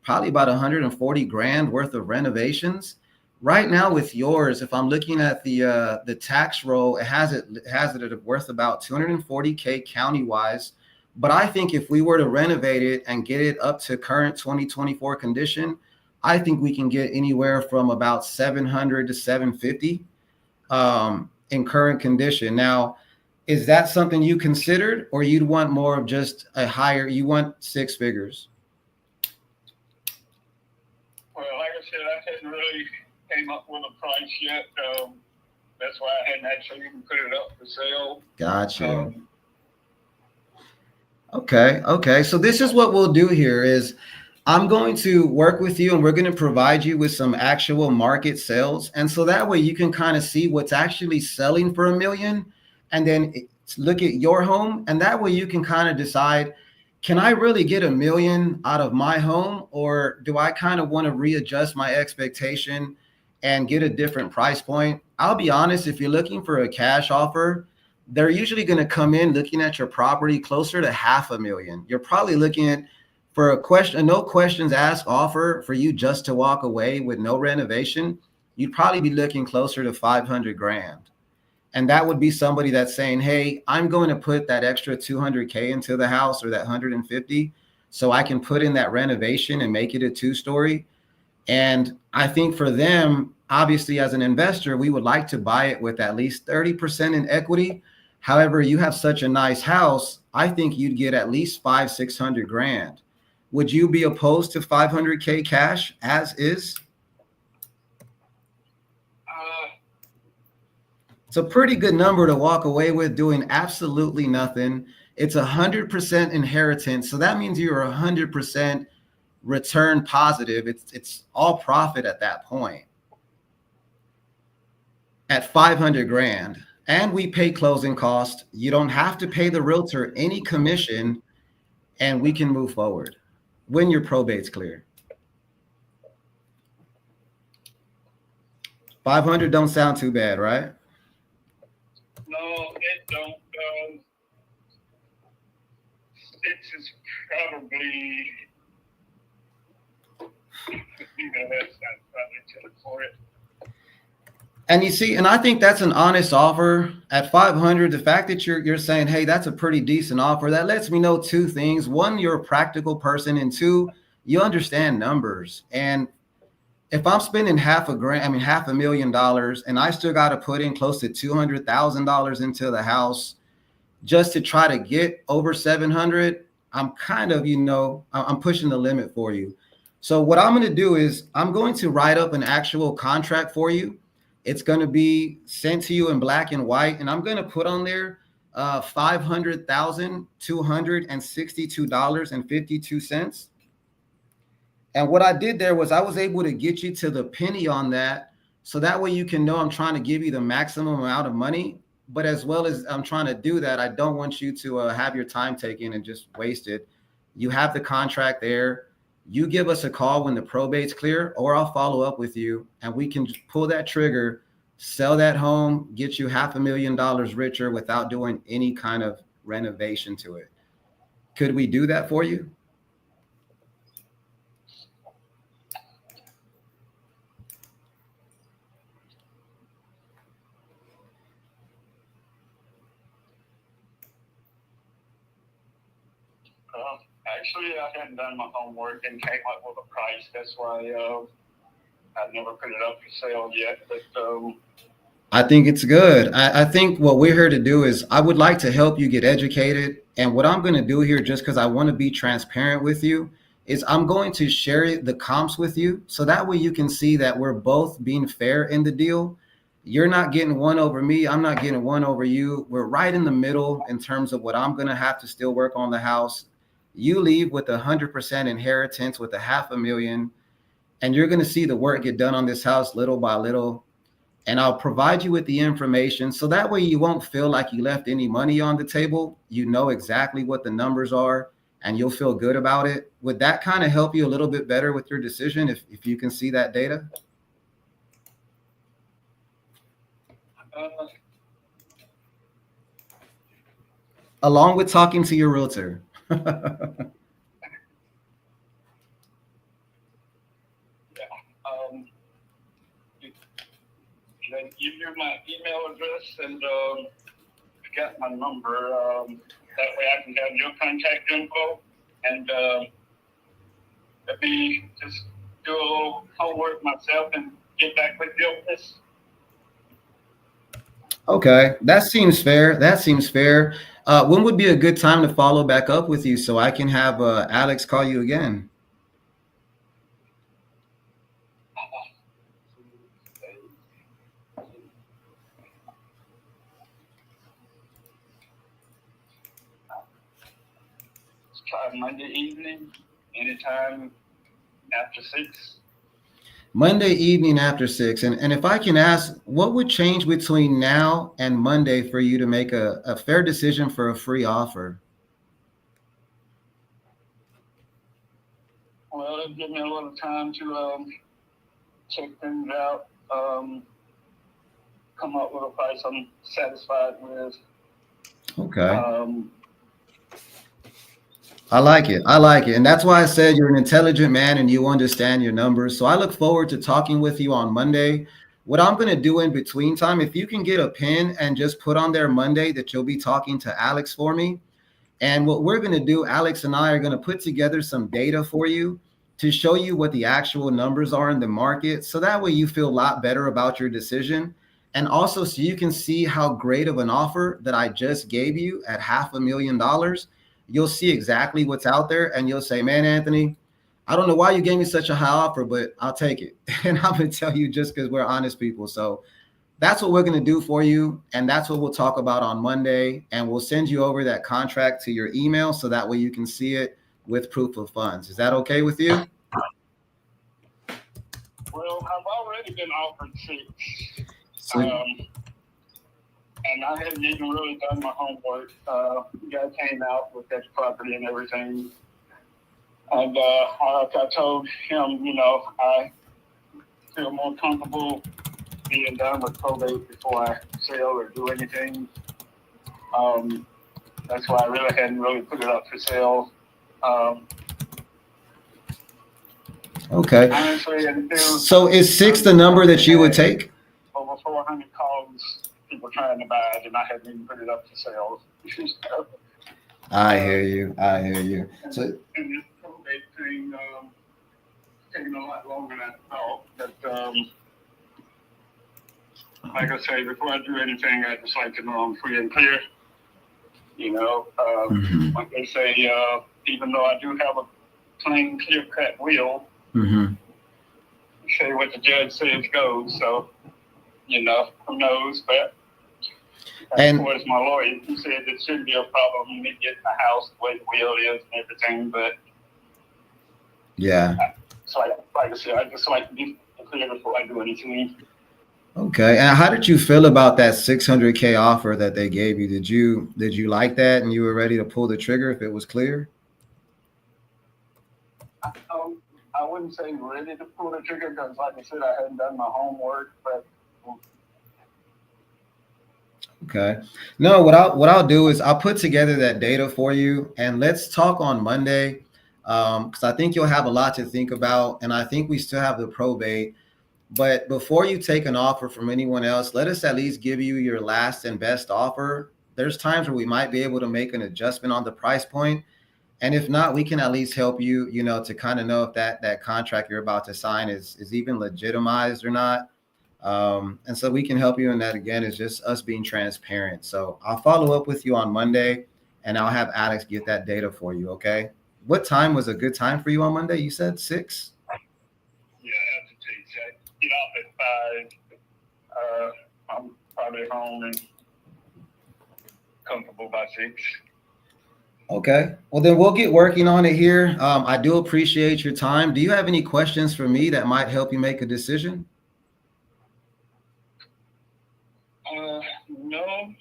probably about 140 grand worth of renovations. Right now with yours, if I'm looking at the tax roll, it has it at worth about 240K county wise. But I think if we were to renovate it and get it up to current 2024 condition, I think we can get anywhere from about 700 to 750 in current condition. Now, is that something you considered, or you'd want more of just you want 6 figures? Well, like I said, I hadn't really came up with a price yet. That's why I hadn't actually even put it up for sale. Gotcha. Okay. So this is what we'll do here is, I'm going to work with you and we're going to provide you with some actual market sales. And so that way you can kind of see what's actually selling for $1 million, and then look at your home. And that way you can kind of decide, can I really get $1 million out of my home? Or do I kind of want to readjust my expectation and get a different price point? I'll be honest, if you're looking for a cash offer, they're usually going to come in looking at your property closer to $500,000. You're probably looking at, for a no questions asked offer for you just to walk away with no renovation, you'd probably be looking closer to 500 grand. And that would be somebody that's saying, hey, I'm going to put that extra 200K into the house, or that 150, so I can put in that renovation and make it a 2-story. And I think for them, obviously as an investor, we would like to buy it with at least 30% in equity. However, you have such a nice house, I think you'd get at least 500-600 grand. Would you be opposed to 500K cash as is? It's a pretty good number to walk away with doing absolutely nothing. It's 100% inheritance. So that means you're 100% return positive. It's all profit at that point. At 500 grand. And we pay closing costs. You don't have to pay the realtor any commission. and we can move forward when your probate's clear. 500 don't sound too bad, right? No, it don't. 6 is probably the best I'd probably look for it. And you see, and I think that's an honest offer at 500. The fact that you're saying, hey, that's a pretty decent offer, that lets me know two things. One, you're a practical person, and two, you understand numbers. And if I'm spending $500,000, and I still got to put in close to $200,000 into the house just to try to get over 700, I'm kind of, I'm pushing the limit for you. So what I'm going to do is I'm going to write up an actual contract for you. It's going to be sent to you in black and white, and I'm going to put on there $500,262.52. And what I did there was I was able to get you to the penny on that. So that way you can know I'm trying to give you the maximum amount of money. But as well as I'm trying to do that, I don't want you to have your time taken and just waste it. You have the contract there. You give us a call when the probate's clear, or I'll follow up with you and we can pull that trigger, sell that home, get you $500,000 richer without doing any kind of renovation to it. Could we do that for you? Actually, I hadn't done my homework and came up with a price. That's why I've never put it up for sale yet. But I think it's good. I think what we're here to do is I would like to help you get educated. And what I'm going to do here, just because I want to be transparent with you, is I'm going to share the comps with you. So that way you can see that we're both being fair in the deal. You're not getting one over me. I'm not getting one over you. We're right in the middle in terms of what I'm going to have to still work on the house. You leave with 100% inheritance with $500,000, and you're going to see the work get done on this house little by little. And I'll provide you with the information so that way you won't feel like you left any money on the table. You know exactly what the numbers are and you'll feel good about it. Would that kind of help you a little bit better with your decision if you can see that data? Along with talking to your realtor. Can I give you my email address and got my number? That way I can have your contact info and let me just do a little homework myself and get back with you on this. Okay, that seems fair. That seems fair. When would be a good time to follow back up with you so I can have Alex call you again? Monday evening, anytime after 6. Monday evening after 6. And if I can ask, what would change between now and Monday for you to make a fair decision for a free offer? Well, it'll give me a little time to check things out, come up with a price I'm satisfied with. Okay. I like it. I like it. And that's why I said you're an intelligent man and you understand your numbers. So I look forward to talking with you on Monday. What I'm going to do in between time, if you can get a pen and just put on there Monday that you'll be talking to Alex for me. And what we're going to do, Alex and I are going to put together some data for you to show you what the actual numbers are in the market. So that way you feel a lot better about your decision. And also so you can see how great of an offer that I just gave you at $500,000. You'll see exactly what's out there and you'll say, man, Anthony, I don't know why you gave me such a high offer, but I'll take it. And I'm going to tell you just because we're honest people. So that's what we're going to do for you. And that's what we'll talk about on Monday. And we'll send you over that contract to your email so that way you can see it with proof of funds. Is that okay with you? Well, I've already been offered 6. So, and I hadn't even really done my homework. The guy came out with that property and everything. And like I told him, you know, I feel more comfortable being done with probate before I sell or do anything. That's why I really hadn't really put it up for sale. Okay. Honestly, until So is 6 the number that you would take? over 400 calls, people trying to buy it, and I haven't even put it up for sale. I hear you. I hear you. So And this probate thing taking a lot longer than I thought. But like I say, before I do anything, I just like to know I'm free and clear. You know, like they say, even though I do have a plain, clear-cut will, say what the judge says goes. So, you know, who knows? But And- of course, my lawyer, he said it shouldn't be a problem me getting a house the way the will is and everything. But yeah. so, like I said, I just like to be clear before I do anything. Okay. And how did you feel about that 600K offer that they gave you? Did you like that and you were ready to pull the trigger if it was clear? I wouldn't say ready to pull the trigger because, like I said, I hadn't done my homework. But Okay. No, what I'll do is I'll put together that data for you and let's talk on Monday. Because I think you'll have a lot to think about, and I think we still have the probate. But before you take an offer from anyone else, let us at least give you your last and best offer. There's times where we might be able to make an adjustment on the price point. And if not, we can at least help you, you know, to kind of know if that contract you're about to sign is even legitimized or not. And so we can help you in that. Again, it's just us being transparent. So I'll follow up with you on Monday and I'll have Alex get that data for you. Okay. What time was a good time for you on Monday? You said 6? yeah, after I get off at 5. I'm probably home and comfortable by 6. Okay. Well, then we'll get working on it here. I do appreciate your time. Do you have any questions for me that might help you make a decision? No.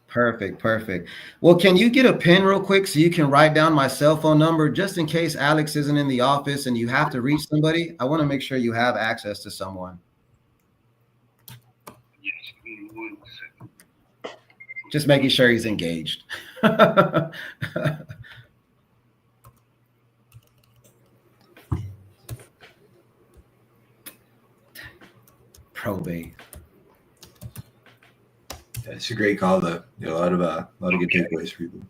Perfect. Well, can you get a pen real quick so you can write down my cell phone number just in case Alex isn't in the office and you have to reach somebody? I want to make sure you have access to someone. Yes, give me 1 second. Just making sure he's engaged. Probate. It's a great call, though. You know, a lot of good takeaways for people.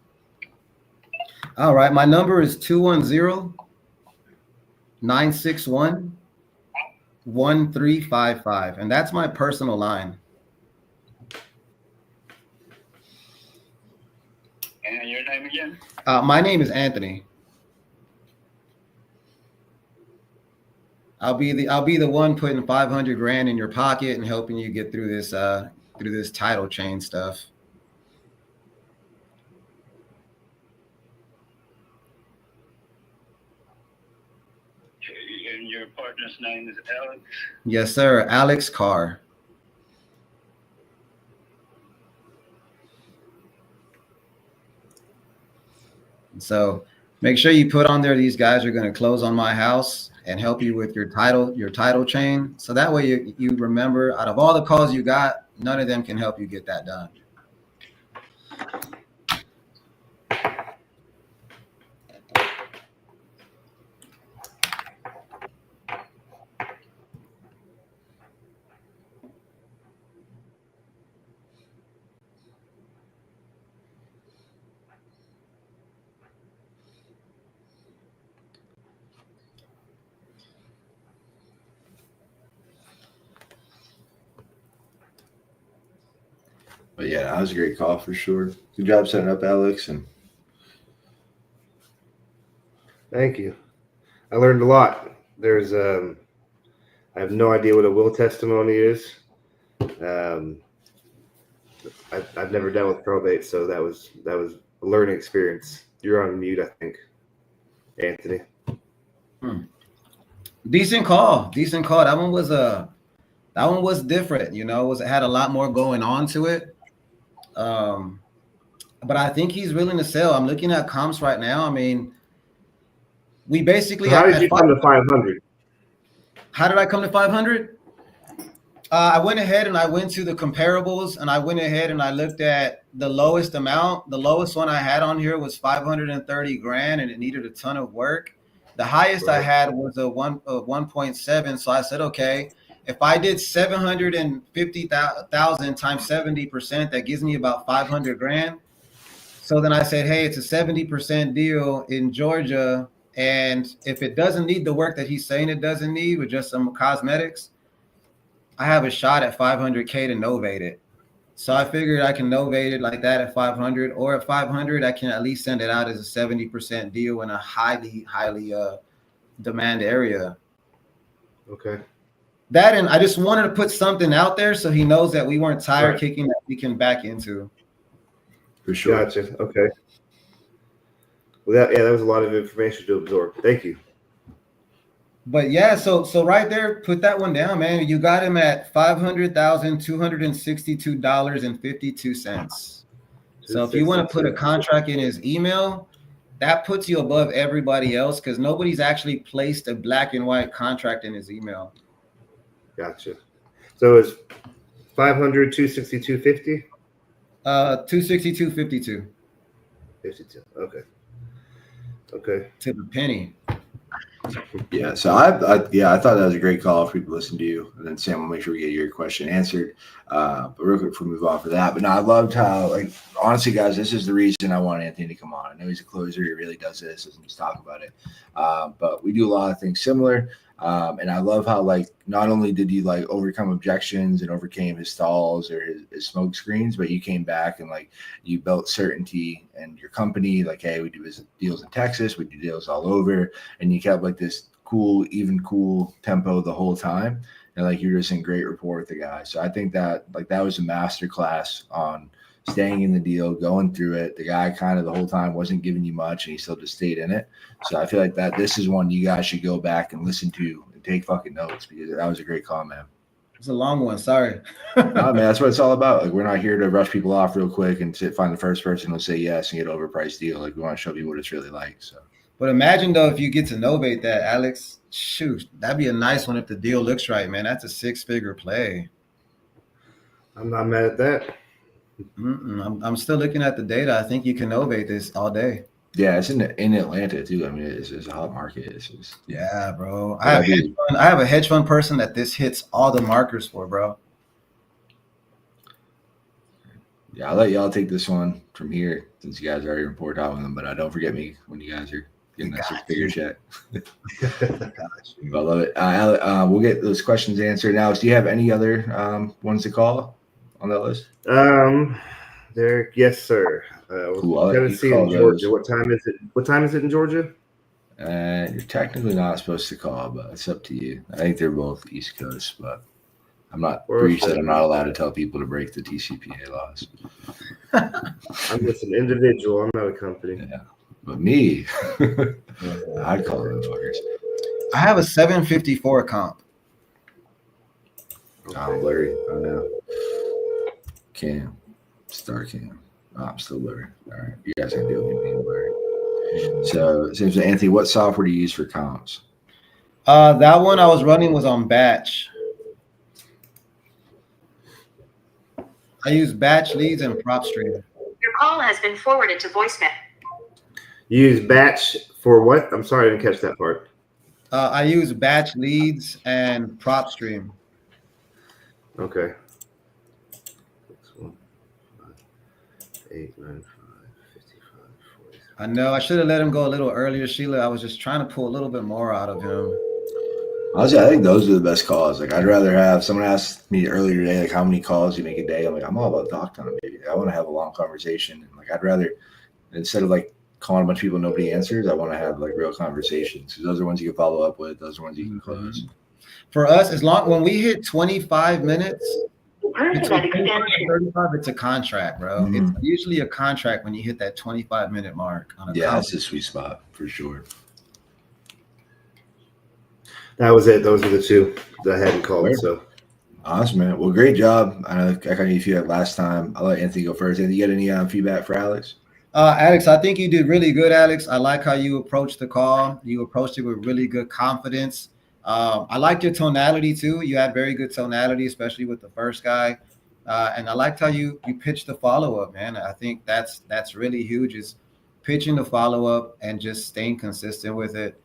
All right. My number is 210-961-1355. And that's my personal line. And your name again? My name is Anthony. I'll be the one putting 500 grand in your pocket and helping you get through this title chain stuff. Okay, and your partner's name is Alex? Yes, sir. Alex Carr. So make sure you put on there, these guys are going to close on my house and help you with your title chain. So that way you remember, out of all the calls you got, none of them can help you get that done. But yeah, that was a great call for sure. Good job setting up, Alex. And Thank you. I learned a lot. There's I have no idea what a will testimony is. I've never dealt with probate, so that was a learning experience. You're on mute, I think, Anthony. Decent call. That That one was different, you know, it had a lot more going on to it. But I think he's willing to sell. I'm looking at comps right now. I mean, we basically. So how did you come to 500? How did I come to 500? I went ahead and I went to the comparables, and I went ahead and I looked at the lowest amount. The lowest one I had on here was 530 grand, and it needed a ton of work. The highest I had was a 1.7. So I said, okay, if I did 750,000 times 70%, that gives me about 500 grand. So then I said, hey, it's a 70% deal in Georgia. And if it doesn't need the work that he's saying it doesn't need, with just some cosmetics, I have a shot at 500K to novate it. So I figured I can novate it like that at 500, or at 500, I can at least send it out as a 70% deal in a highly demand area. Okay. That, and I just wanted to put something out there so he knows that we weren't tire kicking that we can back into. For sure. Gotcha. Okay. Well, that was a lot of information to absorb. Thank you. But yeah, so right there, put that one down, man. You got him at $500,262.52. So if you want to put a contract in his email, that puts you above everybody else, because nobody's actually placed a black and white contract in his email. Gotcha. So it's 500, 262.50? 262.52. 52. Okay. Okay. To the penny. Yeah, so I thought that was a great call for people to listen to you, and then Sam will make sure we get your question answered. But real quick before we move on for that, but no, I loved how, like, honestly, guys, this is the reason I want Anthony to come on. I know he's a closer; he really does this, doesn't just talk about it. But we do a lot of things similar, and I love how, like, not only did you like overcome objections and overcame his stalls or his smoke screens, but you came back and like you built certainty in your company. Like, hey, we do deals in Texas, we do deals all over, and you kept like this cool tempo the whole time, and like you're just in great rapport with the guy. So I think that like that was a master class on staying in the deal, going through it. The guy kind of the whole time wasn't giving you much, and he still just stayed in it. So I feel like that this is one you guys should go back and listen to and take fucking notes, because that was a great call, man. It's a long one. Sorry. No, man, that's what it's all about. Like, we're not here to rush people off real quick and find the first person who'll say yes and get an overpriced deal. Like, we want to show people what it's really like. So, but imagine though, if you get to novate that, Alex, shoot, that'd be a nice one if the deal looks right, man. That's a 6-figure play. I'm not mad at that. I'm still looking at the data. I think you can novate this all day. Yeah, it's in Atlanta too. I mean, it's a hot market. It's just, yeah, bro. I have a hedge fund person that this hits all the markers for, bro. Yeah, I'll let y'all take this one from here since you guys already report out on them. But don't forget me when you guys are getting that 6-figure check. I love it. We'll get those questions answered now. Do you have any other ones to call on that list? There, yes, sir. Cool. Tennessee and Georgia. What time is it? What time is it in Georgia? You're technically not supposed to call, but it's up to you. I think they're both East Coast, but I'm not. Brief said I'm not allowed to tell people to break the TCPA laws. I'm just an individual. I'm not a company. Yeah, but me, I'd call them fuckers. I have a 754 comp. Okay. Oh, blurry. I know. Cam. Star Cam. Oh, I'm still blurry. All right. You guys can deal with me being blurry. So, Anthony, what software do you use for comps? That one I was running was on Batch. I use Batch Leads and PropStream. Your call has been forwarded to voicemail. You use Batch for what? I'm sorry, I didn't catch that part. I use Batch Leads and PropStream. Okay. 8, 9, 5, 55, 40. I know I should have let him go a little earlier, Sheila. I was just trying to pull a little bit more out of him. Honestly, I think those are the best calls. Like, I'd rather have someone asked me earlier today, like, how many calls you make a day? I'm like, I'm all about talk time, baby. I want to have a long conversation. And like, I'd rather, instead of like calling a bunch of people nobody answers, I want to have like real conversations, because those are ones you can follow up with. Those are ones you can close. For us, when we hit 25 minutes, it's a contract, bro. Mm-hmm. It's usually a contract when you hit that 25-minute mark. That's a sweet spot for sure. That was it. Those are the two that I hadn't called. So Awesome, man. Well, great job. I kind of gave you that last time. I'll let Anthony go first. Anthony, you got any feedback for Alex? Alex, I think you did really good, Alex. I like how you approached the call. You approached it with really good confidence. I liked your tonality too. You had very good tonality, especially with the first guy. And I liked how you pitched the follow-up, man. I think that's really huge, is pitching the follow-up and just staying consistent with it.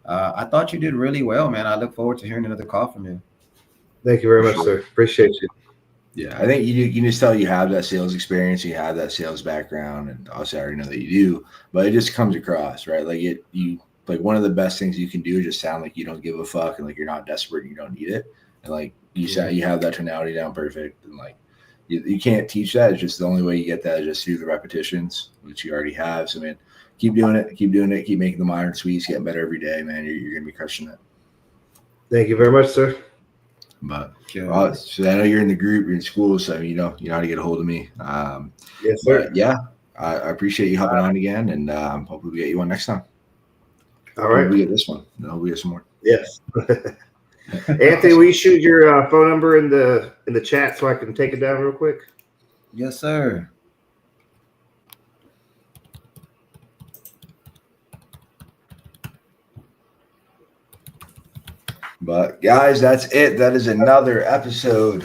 I thought you did really well, man. I look forward to hearing another call from you. Thank you very much, sir. Appreciate you. Yeah, I think you just tell you have that sales experience, you have that sales background, and obviously I already know that you do, but it just comes across, right? Like one of the best things you can do is just sound like you don't give a fuck and like you're not desperate and you don't need it. And like you said, you have that tonality down perfect. And like you can't teach that. It's just the only way you get that is just through the repetitions, which you already have. So man, keep doing it, keep making the modern suites, getting better every day, man. You're gonna be crushing it. Thank you very much, sir. But so I know you're in the group, you're in school, so you know how to get a hold of me. Yes, sir. Yeah, I appreciate you hopping on again, and hopefully we get you one next time. All right, we get this one. No, we get some more. Yes. Anthony, will you shoot your phone number in the chat so I can take it down real quick? Yes, sir. But guys, that's it. That is another episode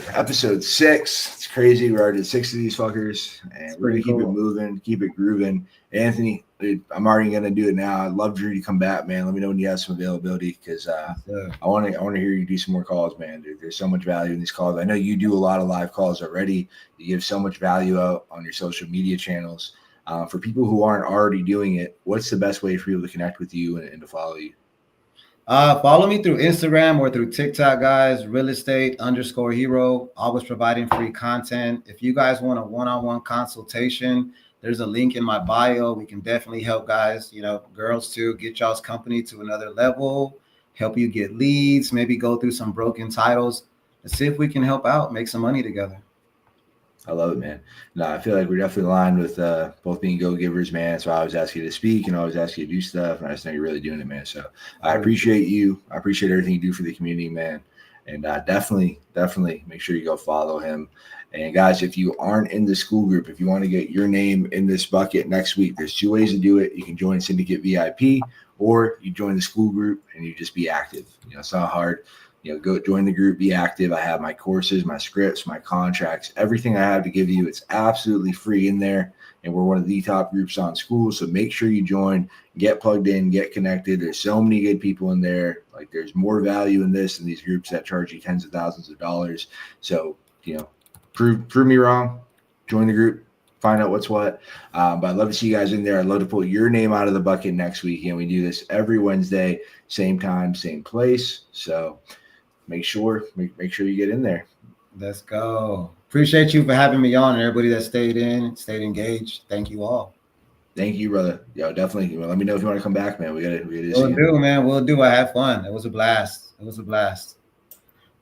6. It's crazy. We already did 6 of these fuckers, and we're gonna keep it moving, keep it grooving. Anthony, dude, I'm already gonna do it now. I'd love Drew to come back, man. Let me know when you have some availability, because I want to hear you do some more calls, man. Dude, there's so much value in these calls. I know you do a lot of live calls already. You give so much value out on your social media channels. For people who aren't already doing it, what's the best way for people to connect with you and to follow you? Follow me through Instagram or through TikTok, guys. Realestate_hero. Always providing free content. If you guys want a one-on-one consultation, there's a link in my bio. We can definitely help guys, girls too, get y'all's company to another level, help you get leads, maybe go through some broken titles. Let's see if we can help out, make some money together. I love it, man. No, I feel like we're definitely aligned with both being go-givers, man. So I always ask you to speak and I always ask you to do stuff. And I just know you're really doing it, man. So I appreciate you. I appreciate everything you do for the community, man. And definitely make sure you go follow him. And guys, if you aren't in the school group, if you want to get your name in this bucket next week, there's 2 ways to do it. You can join Syndicate VIP, or you join the school group and you just be active. It's not hard. Go join the group, be active. I have my courses, my scripts, my contracts, everything I have to give you. It's absolutely free in there. And we're one of the top groups on school. So make sure you join, get plugged in, get connected. There's so many good people in there. Like there's more value in this than these groups that charge you tens of thousands of dollars. So, prove me wrong, join the group, find out what's what. But I'd love to see you guys in there. I'd love to pull your name out of the bucket next week. We do this every Wednesday, same time, same place. So make sure you get in there. Let's go. Appreciate you for having me on, and everybody that stayed engaged. Thank you all. Thank you, brother. Yo, definitely. Let me know if you want to come back, man. We gotta We'll do, man. We'll do. I had fun. It was a blast.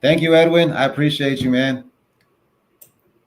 Thank you, Edwin. I appreciate you, man.